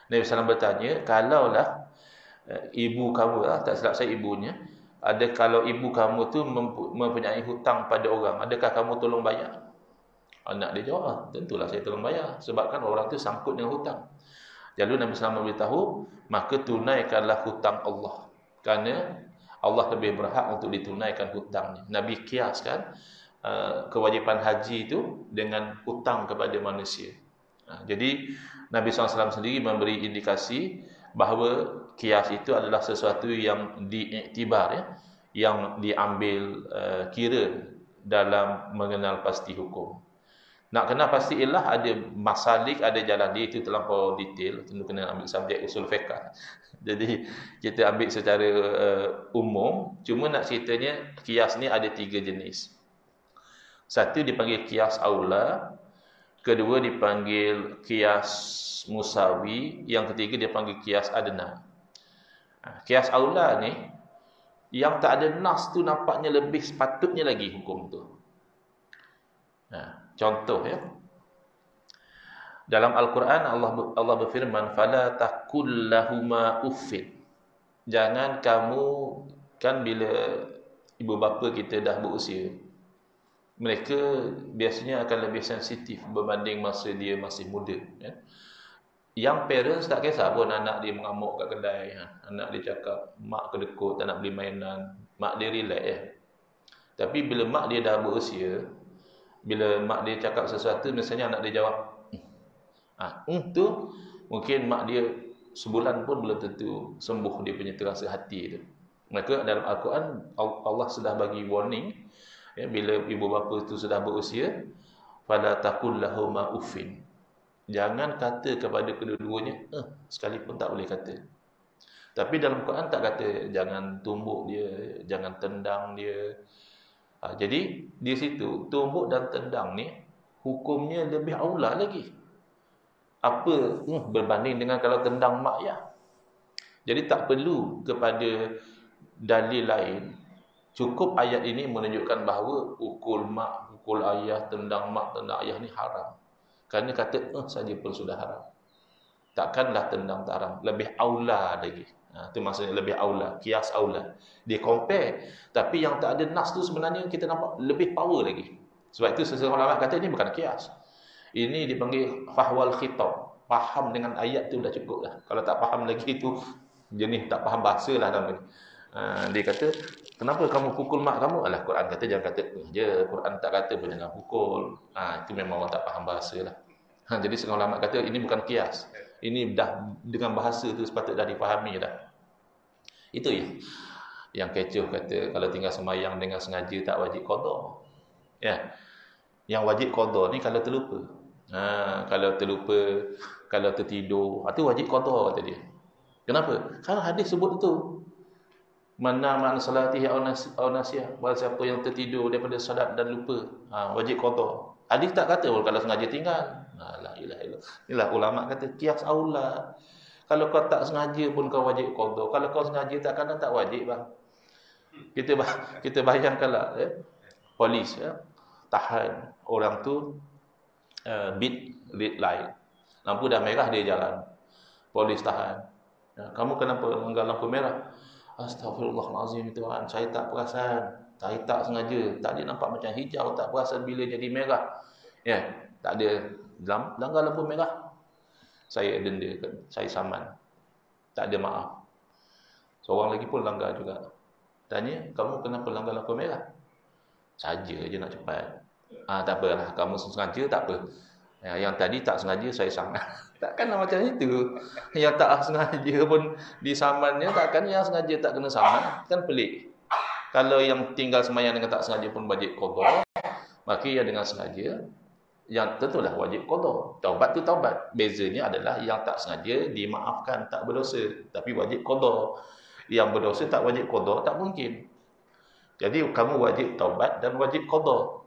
Nabi SAW bertanya, kalaulah ibu kamu, tak silap saya ibunya, kalau ibu kamu tu mempunyai hutang pada orang, adakah kamu tolong bayar? Anak dia jawab, tentulah saya tolong bayar, sebab kan orang tu sangkut dengan hutang. Lalu Nabi SAW beritahu, maka tunaikanlah hutang Allah, kerana Allah lebih berhak untuk ditunaikan hutangnya. Nabi kiaskan kewajipan haji itu dengan hutang kepada manusia. Jadi Nabi SAW sendiri memberi indikasi bahawa kias itu adalah sesuatu yang diiktibar, ya, yang diambil kira dalam mengenal pasti hukum. Nak kenal pasti ialah ada masalik, ada jalan dia, itu terlampau detail, tentu kena ambil subjek usul fiqh. Jadi kita ambil secara umum. Cuma nak ceritanya, kias ni ada 3 jenis. Satu dipanggil kias aula, kedua dipanggil kias musawi, yang ketiga dipanggil kias adna. Kias aula ni, yang tak ada nas tu nampaknya lebih sepatutnya lagi hukum tu. Contoh, ya. Dalam Al-Quran Allah berfirman, fala taqul lahuma uffin. Jangan kamu kan bila ibu bapa kita dah berusia, mereka biasanya akan lebih sensitif berbanding masa dia masih muda, ya. Yang parents tak kisah pun anak dia mengamuk kat kedai, anak dia cakap mak kedekut tak nak beli mainan, mak dia relax, ya. Tapi bila mak dia dah berusia, bila mak dia cakap sesuatu, misalnya anak dia jawab tu mungkin mak dia sebulan pun belum tentu sembuh dia punya terasa hati tu. Maka dalam Al-Quran Allah sudah bagi warning, ya, bila ibu bapa itu sudah berusia, fala taqul lahuma uffin, jangan kata kepada kedua-duanya sekalipun tak boleh kata. Tapi dalam Quran tak kata jangan tumbuk dia, jangan tendang dia. Jadi di situ tumbuk dan tendang ni hukumnya lebih aula lagi. Apa berbanding dengan kalau tendang mak ayah. Jadi tak perlu kepada dalil lain. Cukup ayat ini menunjukkan bahawa pukul mak, pukul ayah, tendang mak, tendang ayah ni haram. Kerana kata saja pun sudah haram. Takkanlah tendang tak haram. Lebih aula lagi. Itu maksudnya lebih aula, kias aula. Dia compare, tapi yang tak ada nas tu sebenarnya kita nampak lebih power lagi. Sebab itu seseorang ulama kata ini bukan kias. Ini dipanggil fahwal khitab. Faham dengan ayat tu dah cukup dah. Kalau tak faham lagi itu jenis tak faham bahasa lah namanya. Dia kata, kenapa kamu pukul mak kamu? Alah, Quran kata jangan kata je. Quran tak kata pun jangan pukul. Itu memang orang tak faham bahasa lah. Jadi seorang ulama kata ini bukan kias. Ini dah dengan bahasa tu sepatutnya dah difahami dah. Itu ya. Yang kecoh kata kalau tinggal sembahyang dengan sengaja tak wajib qada. Ya. Yang wajib qada ni kalau terlupa. Kalau terlupa, kalau tertidur, itu wajib qada kata dia. Kenapa? Karena hadis sebut itu. Mana man salatihi aw nasiyah, barang siapa yang tertidur daripada salat dan lupa, wajib qada. Hadis tak kata kalau sengaja tinggal. La ilaha illallah. Inilah ulama kata kias aula. Kalau kau tak sengaja pun kau wajib qada. Kalau kau sengaja takkan tak wajib bang. Kita bayangkanlah, polis, tahan orang tu beat red light. Lampu dah merah dia jalan. Polis tahan. Kamu kenapa melanggar lampu merah? Astagfirullahalazim tuan, saya tak perasan. Saya tak sengaja. Tadi nampak macam hijau, tak perasan bila jadi merah. Ya, tak ada langgar lampu merah. Saya denda, saya saman. Tak ada maaf. Seorang lagi pun langgar juga. Tanya, kamu kenapa langgar lampu merah? Saja je nak cepat. Tak apalah, kamu sengaja tak apa. Yang tadi tak sengaja saya saman. Takkanlah macam itu. Yang tak sengaja pun disamannya, takkan yang sengaja tak kena saman. Kan pelik. Kalau yang tinggal sembahyang dengan tak sengaja pun wajib qada, maka yang dengan sengaja, yang tentulah wajib qada. Taubat tu taubat. Bezanya adalah yang tak sengaja dimaafkan, tak berdosa, tapi wajib qada. Yang berdosa tak wajib qada, tak mungkin. Jadi kamu wajib taubat dan wajib qada.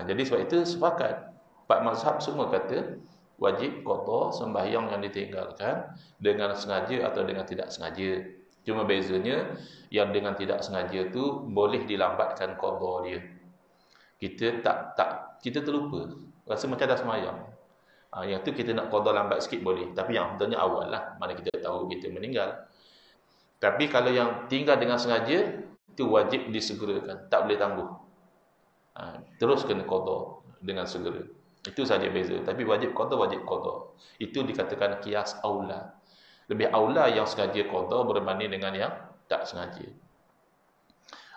Jadi sebab itu sepakat. Empat mazhab semua kata wajib qada sembahyang yang ditinggalkan dengan sengaja atau dengan tidak sengaja. Cuma bezanya yang dengan tidak sengaja tu boleh dilambatkan qada dia. Kita terlupa, rasa macam dah sembahyang. Yang tu kita nak qada lambat sikit boleh, tapi yang betulnya awal lah, mana kita tahu kita meninggal. Tapi kalau yang tinggal dengan sengaja itu wajib disegerakan, tak boleh tangguh. Terus kena qada dengan segera. Itu saja beza. Tapi wajib qada, wajib qada. Itu dikatakan kias aula. Lebih aula yang sengaja qada berbanding dengan yang tak sengaja.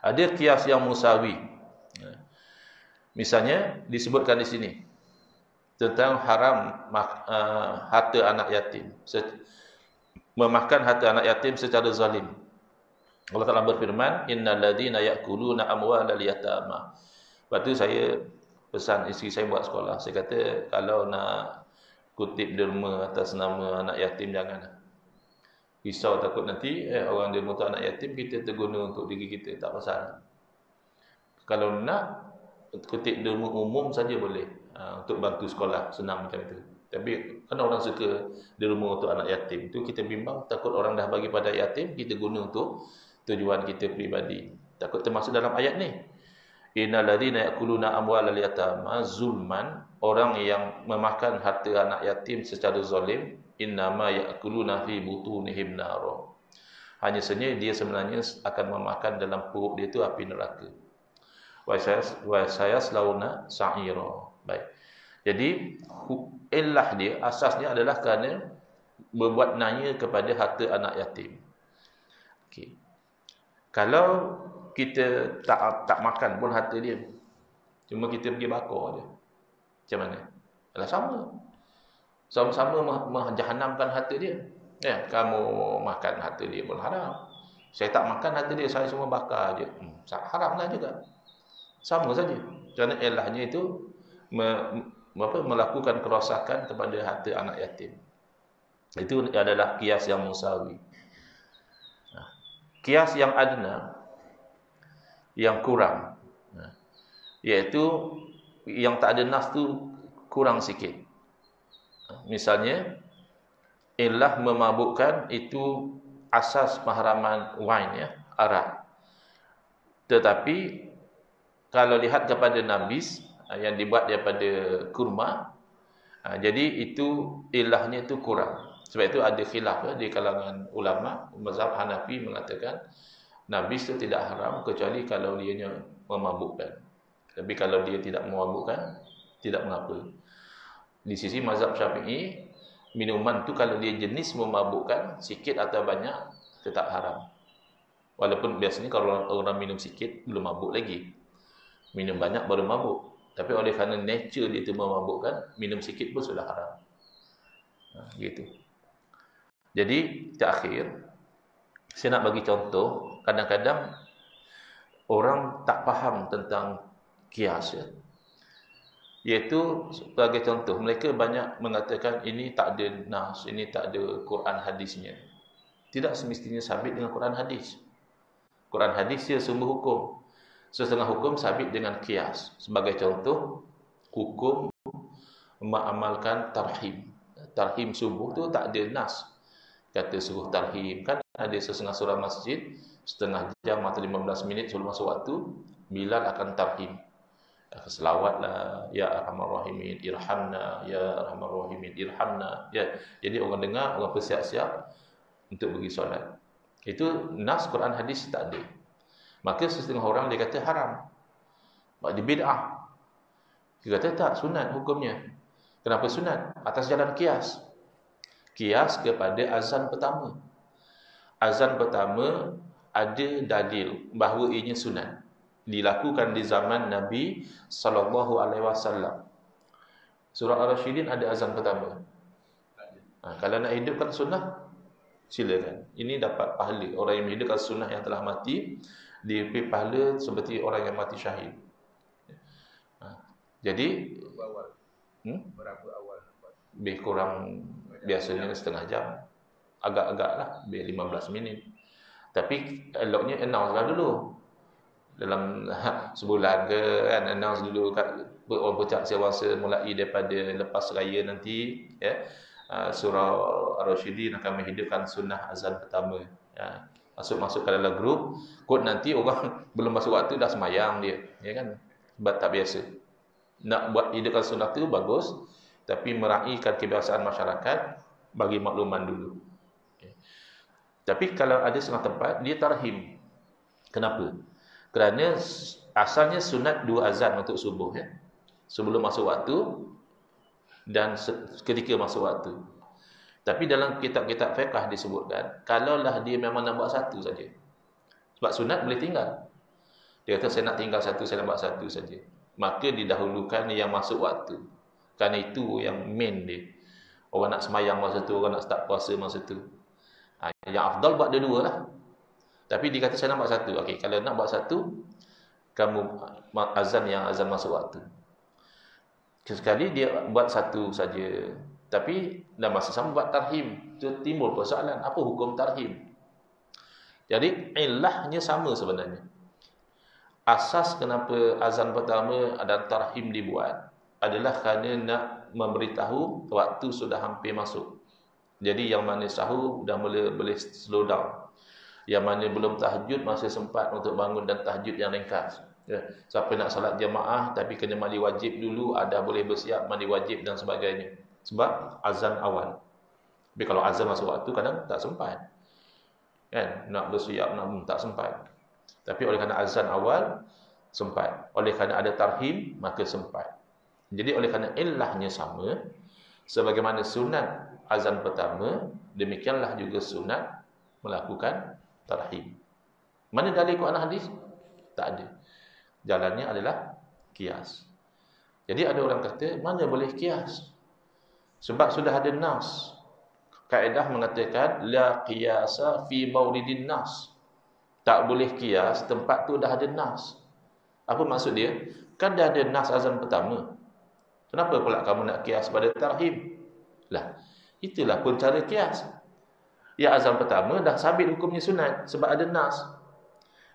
Ada kias yang musawi. Misalnya disebutkan di sini tentang haram harta anak yatim. Memakan harta anak yatim secara zalim. Allah Taala berfirman, innal ladzina ya'kuluna amwalal yatama. Lepas tu saya pesan isteri saya buat sekolah. Saya kata kalau nak kutip derma atas nama anak yatim jangan. Risau takut nanti orang derma tu anak yatim, kita terguna untuk diri kita, tak pasal. Kalau nak kutip derma umum saja boleh, untuk bantu sekolah, senang macam itu. Tapi kan orang suka derma untuk anak yatim, itu kita bimbang takut orang dah bagi pada yatim, kita guna untuk tujuan kita pribadi. Takut termasuk dalam ayat ni. Innal ladzina ya'kuluna amwalal yatama zulman, orang yang memakan harta anak yatim secara zalim, innama ya'kuluna fi butunihim nar. Hanya saja dia sebenarnya akan memakan dalam perut dia itu api neraka. Wa sayaslawna sa'ira. Baik. Jadi illah dia asasnya adalah kerana berbuat naya kepada harta anak yatim. Okey. Kalau kita tak makan pun harta dia, cuma kita pergi bakar dia, macam mana? Adalah sama. Sama-sama menjahanamkan harta dia. Ya, kamu makan harta dia pun haram. Saya tak makan harta dia, saya cuma bakar je. Haramlah juga. Sama saja. Kerana ilahnya itu melakukan kerosakan kepada harta anak yatim. Itu adalah kias yang musawi. Kias yang adna, yang kurang, iaitu yang tak ada nas tu kurang sikit. Misalnya, illah memabukkan itu asas mahraman wine, ya, arak. Tetapi kalau lihat kepada nabis yang dibuat daripada kurma, jadi itu ilahnya itu kurang. Sebab itu ada khilaf di kalangan ulama. Mazhab Hanafi mengatakan nabis itu tidak haram kecuali kalau dia memabukkan. Tapi kalau dia tidak memabukkan, tidak mengapa. Di sisi mazhab Syafi'i, minuman tu kalau dia jenis memabukkan, sikit atau banyak, tetap haram. Walaupun biasanya kalau orang minum sikit, belum mabuk lagi. Minum banyak baru mabuk. Tapi oleh kerana nature dia itu memabukkan, minum sikit pun sudah haram. Gitu. Jadi, terakhir, saya nak bagi contoh, kadang-kadang orang tak faham tentang kias, ya. Iaitu sebagai contoh, mereka banyak mengatakan ini tak ada nas, ini tak ada Quran hadisnya. Tidak semestinya sabit dengan Quran hadis. Quran hadis dia sumber hukum. Setengah hukum sabit dengan kias. Sebagai contoh, hukum mengamalkan tarhim. Tarhim subuh tu tak ada nas. Kata suruh tarhim. Kan ada setengah surah masjid, setengah jam atau 15 minit sebelum masuk waktu, Bilal akan tarhim. Selawatlah, ya arhamar rahimin irhamna, ya arhamar rahimin irhamna, ya. Jadi orang dengar, orang bersiap-siap untuk pergi solat. Itu nas Quran hadis tak ada. Maka setengah orang dia kata haram, dia bid'ah. Dia kata tak, sunat hukumnya. Kenapa sunat? Atas jalan kias. Kias kepada azan pertama. Azan pertama ada dalil bahawa ianya sunat, dilakukan di zaman Nabi SAW. Surah Ar-Rasyidin ada azan pertama. Kalau nak hidupkan sunnah, silakan. Ini dapat pahala. Orang yang menghidupkan sunnah yang telah mati, dia beri pahala seperti orang yang mati syahid. Jadi berapa awal? lebih kurang biasanya setengah jam. Agak-agaklah lebih 15 minit. Tapi eloknya announce dulu. Dalam sebulan ke kan, announce dulu kat orang pecah sewasa mulai daripada lepas raya nanti, ya. Surah Ar-Rasyidin akan menghidupkan sunnah azan pertama, ya. Masuk ke dalam grup, kod nanti orang belum masuk waktu dah semayang dia, ya kan. Sebab tak biasa. Nak buat hidupkan sunnah tu bagus, tapi meraihkan kebiasaan masyarakat, bagi makluman dulu. Okay. Tapi kalau ada setengah tempat dia tarhim. Kenapa? Kerana asalnya sunat 2 azan untuk subuh, ya. Sebelum masuk waktu dan ketika masuk waktu. Tapi dalam kitab-kitab fiqh disebutkan, kalaulah dia memang nak buat satu saja. Sebab sunat boleh tinggal. Dia kata saya nak tinggal satu, saya nak buat satu saja. Maka didahulukan yang masuk waktu. Kerana itu yang main dia. Orang nak semayang masa tu, orang nak start puasa masa tu. Yang afdal buat dua-dua lah. Tapi dia kata saya nak buat satu. Okey, kalau nak buat satu, kamu azan yang azan masuk waktu. Sekali dia buat satu saja. Tapi dalam masa sama buat tarhim. Timbul persoalan, apa hukum tarhim? Jadi ilahnya sama sebenarnya. Asas kenapa azan pertama dan tarhim dibuat adalah kerana nak memberitahu waktu sudah hampir masuk. Jadi yang mana sahur dah boleh slow down. Yang mana belum tahajud masih sempat untuk bangun dan tahajud yang ringkas. Ya. Siapa nak salat jemaah tapi kena mandi wajib dulu, ada boleh bersiap mandi wajib dan sebagainya. Sebab azan awal. Tapi kalau azan masuk waktu kadang tak sempat. Kan? Nak bersiap, tak sempat. Tapi oleh kerana azan awal, sempat. Oleh kerana ada tarhim, maka sempat. Jadi oleh kerana illahnya sama, sebagaimana sunat azan pertama, demikianlah juga sunat melakukan tarhim. Mana dalil Quran hadis? Tak ada. Jalannya adalah qiyas. Jadi ada orang kata, mana boleh qiyas? Sebab sudah ada nas. Kaedah mengatakan, la qiyasa fi mauridin nas. Tak boleh qiyas, tempat tu dah ada nas. Apa maksud dia? Kan dah ada nas azan pertama. Kenapa pula kamu nak qiyas pada tarhim? Lah, itulah pun cara qiyas. Yang azan pertama dah sabit hukumnya sunat sebab ada nas.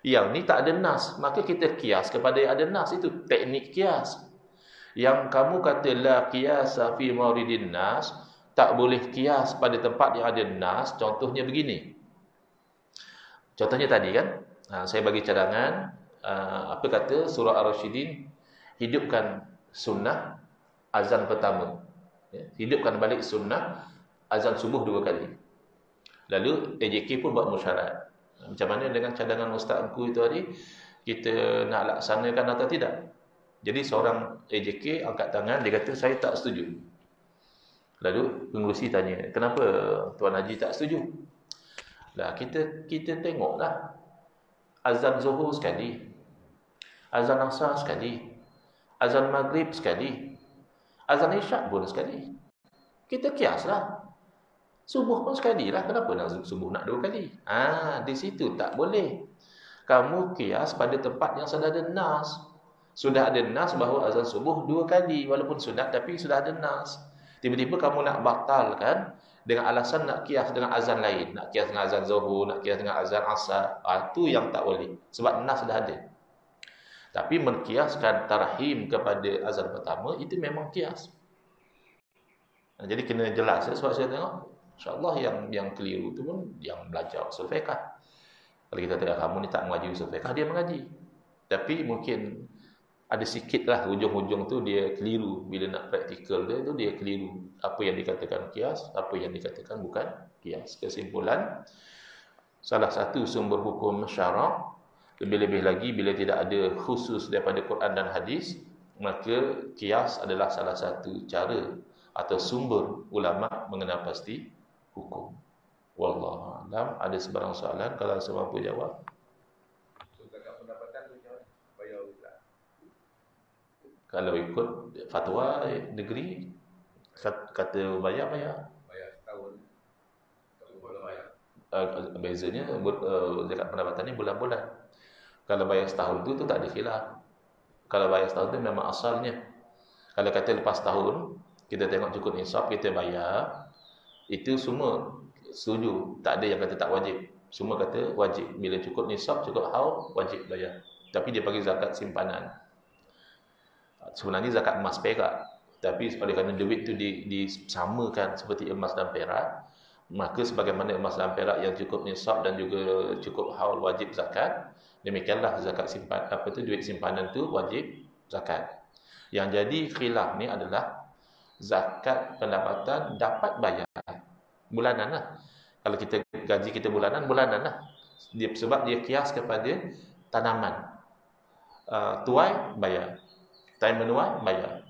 Yang ni tak ada nas, maka kita qiyas kepada yang ada nas. Itu teknik qiyas. Yang kamu kata la qiyasa fi mauridin nas, tak boleh qiyas pada tempat yang ada nas. Contohnya begini. Contohnya tadi kan, saya bagi cadangan, apa kata surah Ar-Rasyidin, hidupkan sunnah azan pertama. Hidupkan balik sunnah azan subuh 2 kali. Lalu AJK pun buat musyarat. Macam mana dengan cadangan ustazku itu tadi, kita nak laksanakan atau tidak? Jadi seorang AJK angkat tangan, dia kata saya tak setuju. Lalu pengurusi tanya, kenapa Tuan Haji tak setuju? Lah kita tengoklah. Azan Zuhur sekali, azan Asar sekali, azan Maghrib sekali, azan Isyak pun sekali. Kita kiaslah. Subuh pun sekali lah. Kenapa nak subuh nak 2 kali? Di situ tak boleh. Kamu kias pada tempat yang sudah ada nas. Sudah ada nas bahawa azan subuh 2 kali, walaupun sunat tapi sudah ada nas. Tiba-tiba kamu nak batalkan dengan alasan nak kias dengan azan lain, nak kias dengan azan Zuhur, nak kias dengan azan Asar. Itu yang tak boleh. Sebab nas dah ada. Tapi mengkiaskan tarhim kepada azan pertama, itu memang kias. Jadi kena jelas. Sebab saya tengok, insya-Allah yang keliru tu pun yang belajar usul fiqh. Kalau kita tengok kamu ni tak mengaji usul fiqh, dia mengaji. Tapi mungkin ada sikit lah hujung-hujung tu dia keliru. Bila nak praktikal dia tu, dia keliru. Apa yang dikatakan kias, apa yang dikatakan bukan kias. Kesimpulan, salah satu sumber hukum syarak, lebih-lebih lagi bila tidak ada khusus daripada Quran dan hadis, maka kias adalah salah satu cara atau sumber ulama mengenal pasti hukum. Wallahu a'lam. Ada sebarang soalan? Kalau saya mampu jawab. Kalau ikut fatwa negeri, kata bayar. Bayar setahun. Boleh bayar. Bezanya zakat pendapatan ni bulan-bulan. Kalau bayar setahun tu tak ada khilaf. Kalau bayar setahun tu memang asalnya. Kalau kata lepas tahun, kita tengok cukup nisab, kita bayar, itu semua setuju. Tak ada yang kata tak wajib. Semua kata wajib. Bila cukup nisab, cukup haul, wajib bayar. Tapi dia bagi zakat simpanan. Sebenarnya zakat emas perak, tapi oleh kerana duit tu disamakan seperti emas dan perak, maka sebagaimana emas dan perak yang cukup nisab dan juga cukup haul wajib zakat, demikianlah zakat duit simpanan tu wajib zakat. Yang jadi khilaf ni adalah zakat pendapatan dapat bayar bulanan lah. Kalau kita gaji kita bulanan lah. Sebab dia kias kepada tanaman. Tuai bayar, time menuai bayar.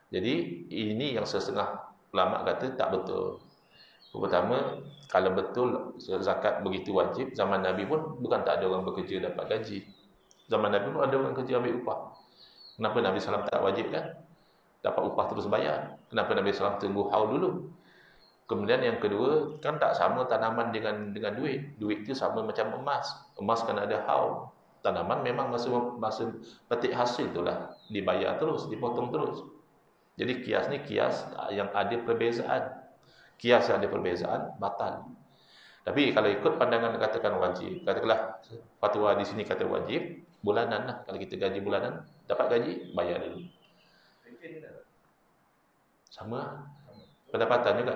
Jadi ini yang setengah ulama kata tak betul. Pertama, kalau betul zakat begitu wajib, zaman Nabi pun bukan tak ada orang bekerja dapat gaji. Zaman Nabi pun ada orang kerja ambil upah. Kenapa Nabi SAW tak wajib kan? Dapat upah terus bayar. Kenapa Nabi SAW tunggu haul dulu? Kemudian yang kedua, kan tak sama tanaman dengan duit. Duit itu sama macam emas. Emas kan ada haul. Tanaman memang masa petik hasil itulah dibayar terus, dipotong terus. Jadi kias ni kias yang ada perbezaan. Kias yang ada perbezaan batal. Tapi kalau ikut pandangan katakan wajib, katakanlah fatwa di sini kata wajib, bulanan lah. Kalau kita gaji bulanan, dapat gaji, bayar dulu. Sama pendapatan juga.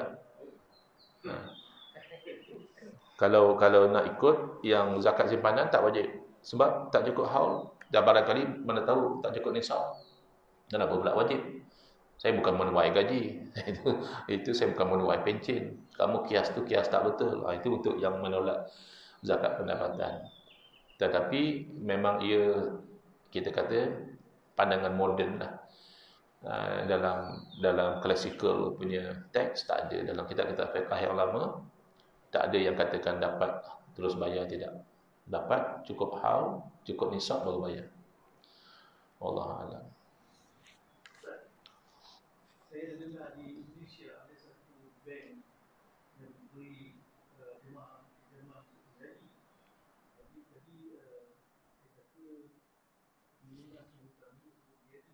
Kalau nak ikut yang zakat simpanan tak wajib. Sebab tak cukup haul. Dah barangkali mana tahu tak cukup nisab. Dan apa pula wajib? Saya bukan menuai gaji. Itu saya bukan menuai pencen. Kamu kias tu kias tak betul. Itu untuk yang menolak zakat pendapatan. Tetapi memang ia, kita kata, pandangan moden lah. Dalam klasikal punya teks tak ada, dalam kitab-kitab fiqh yang lama tak ada yang katakan dapat terus bayar, tidak. Dapat cukup haul, cukup nisab baru bayar. Wallahu a'lam. Saya dengar di Indonesia ada satu bank yang beri jemaah haji. Jadi dia kata minat hutang itu jadi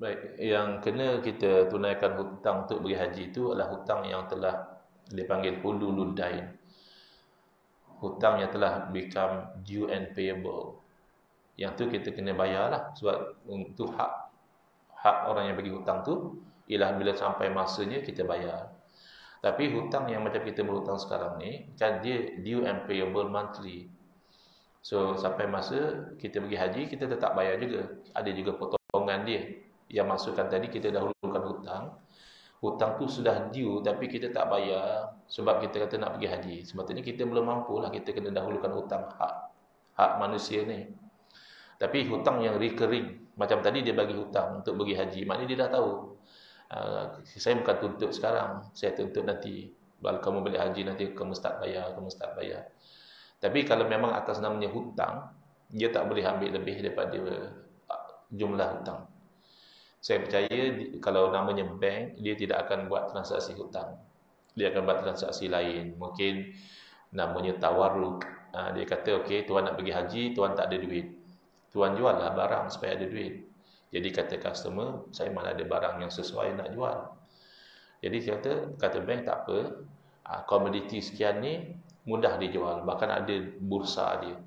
Baik, yang kena kita tunaikan hutang untuk pergi haji itu adalah hutang yang telah dipanggil hululud dain. Hutang yang telah become due and payable. Yang tu kita kena bayar lah, sebab untuk hak orang yang bagi hutang tu ialah bila sampai masanya kita bayar. Tapi hutang yang macam kita berhutang sekarang ni kan dia due and payable monthly. So sampai masa kita pergi haji kita tetap bayar juga. Ada juga potongan dia. Yang masukkan tadi kita dahulukan hutang. Hutang tu sudah due tapi kita tak bayar sebab kita kata nak pergi haji. Sebetulnya kita belum mampu lah, kita kena dahulukan hutang hak manusia ni. Tapi hutang yang recurring, macam tadi dia bagi hutang untuk pergi haji, maknanya dia dah tahu. Saya bukan tuntut sekarang, saya tuntut nanti. Kalau kamu balik haji nanti kamu start bayar. Tapi kalau memang atas namanya hutang, dia tak boleh ambil lebih daripada jumlah hutang. Saya percaya kalau namanya bank, dia tidak akan buat transaksi hutang. Dia akan buat transaksi lain. Mungkin namanya tawarruk. Dia kata, okey, tuan nak pergi haji, tuan tak ada duit. Tuan jual lah barang supaya ada duit. Jadi kata customer, saya mana ada barang yang sesuai nak jual. Jadi kata bank tak apa, komoditi sekian ni mudah dijual. Bahkan ada bursa dia.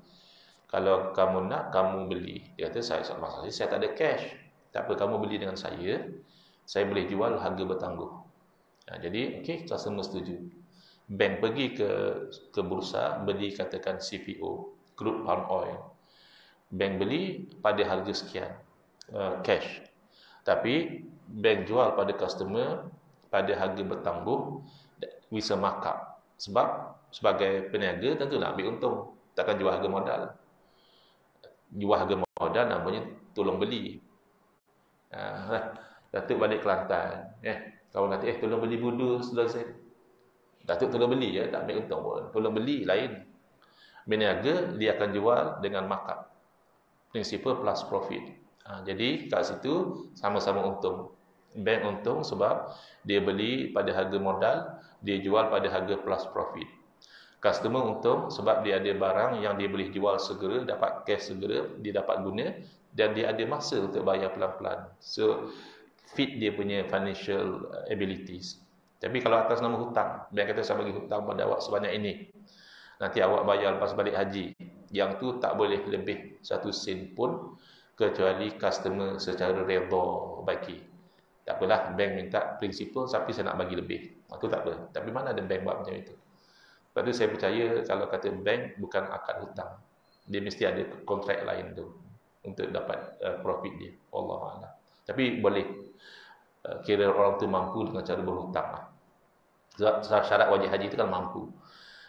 Kalau kamu nak, kamu beli. Dia kata, saya tak ada cash. Tak apa, kamu beli dengan saya boleh jual harga bertangguh. Jadi, okey, customer setuju. Bank pergi ke bursa, beli katakan CPO, crude palm oil. Bank beli pada harga sekian, cash. Tapi, bank jual pada customer pada harga bertangguh, bisa markup. Sebab, sebagai peniaga, tentu nak ambil untung. Takkan jual harga modal. Jual harga modal namanya tolong beli. Datuk balik Kelantan, kawan kata, tolong beli budu sebelah saya. Datuk tolong beli, tak ambil untung pun. Tolong beli lain. Berniaga, dia akan jual dengan markup. Principal plus profit. Jadi kat situ sama-sama untung. Bank untung sebab dia beli pada harga modal, dia jual pada harga plus profit. Customer untung sebab dia ada barang yang dia boleh jual segera, dapat cash segera, dia dapat guna, dan dia ada masa untuk bayar pelan-pelan. So, fit dia punya financial abilities. Tapi kalau atas nama hutang, bank kata saya bagi hutang pada awak sebanyak ini. Nanti awak bayar lepas balik haji. Yang tu tak boleh lebih 1 sen pun, kecuali customer secara redha bagi. Tak apalah, bank minta prinsipal, tapi saya nak bagi lebih. Itu tak apa. Tapi mana ada bank buat macam itu? Sebab tu saya percaya kalau kata bank bukan akad hutang. Dia mesti ada kontrak lain tu untuk dapat profit dia. Wallahualam. Tapi boleh kira orang tu mampu dengan cara berhutang lah. Syarat wajib haji itu kan mampu.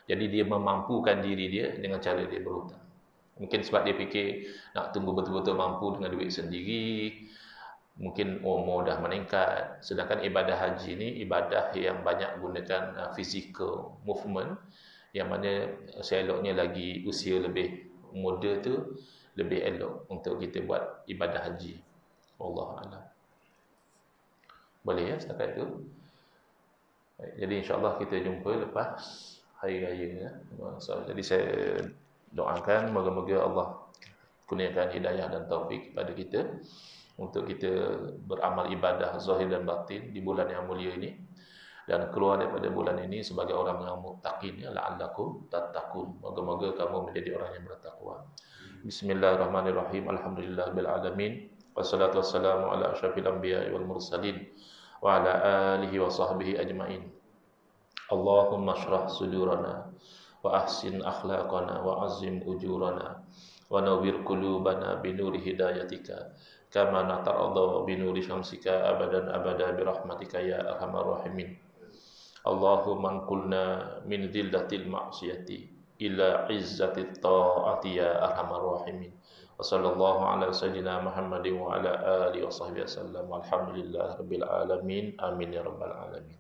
Jadi dia memampukan diri dia dengan cara dia berhutang. Mungkin sebab dia fikir nak tunggu betul-betul mampu dengan duit sendiri. Mungkin umur dah meningkat. Sedangkan ibadah haji ni ibadah yang banyak gunakan physical movement, yang mana seeloknya lagi usia lebih muda tu lebih elok untuk kita buat ibadah haji. Wallahualam. Boleh ya setakat itu. Jadi insya-Allah kita jumpa lepas hari raya ya. Jadi saya doakan moga-moga Allah kurniakan hidayah dan taufik kepada kita untuk kita beramal ibadah zahir dan batin di bulan yang mulia ini, dan keluar daripada bulan ini sebagai orang yang muttaqin, ya, la'allakum tattaqun. Moga-moga kamu menjadi orang yang bertakwa. Bismillahirrahmanirrahim. Alhamdulillahirabbil alamin. Wassalatu wassalamu ala asyrafil anbiya'i wal mursalin wa ala alihi wa sahbihi ajmain. Allahumma shrah sudurana wa ahsin akhlaqana wa azim ujurana wa nawwir qulubana bi nuri hidayatika kama natarada bi nuri syamsika abadan abada bi rahmatika ya arhamar rahimin. Allahumma anqulna min dhillatil ma'siyati ila izzatit ta'ati ya arhamar rahimin. Wa sallallahu ala sayyidina Muhammadin wa ala alihi wa sahbihi wasallam. Walhamdulillahirabbil alamin. Amin ya rabbal alamin.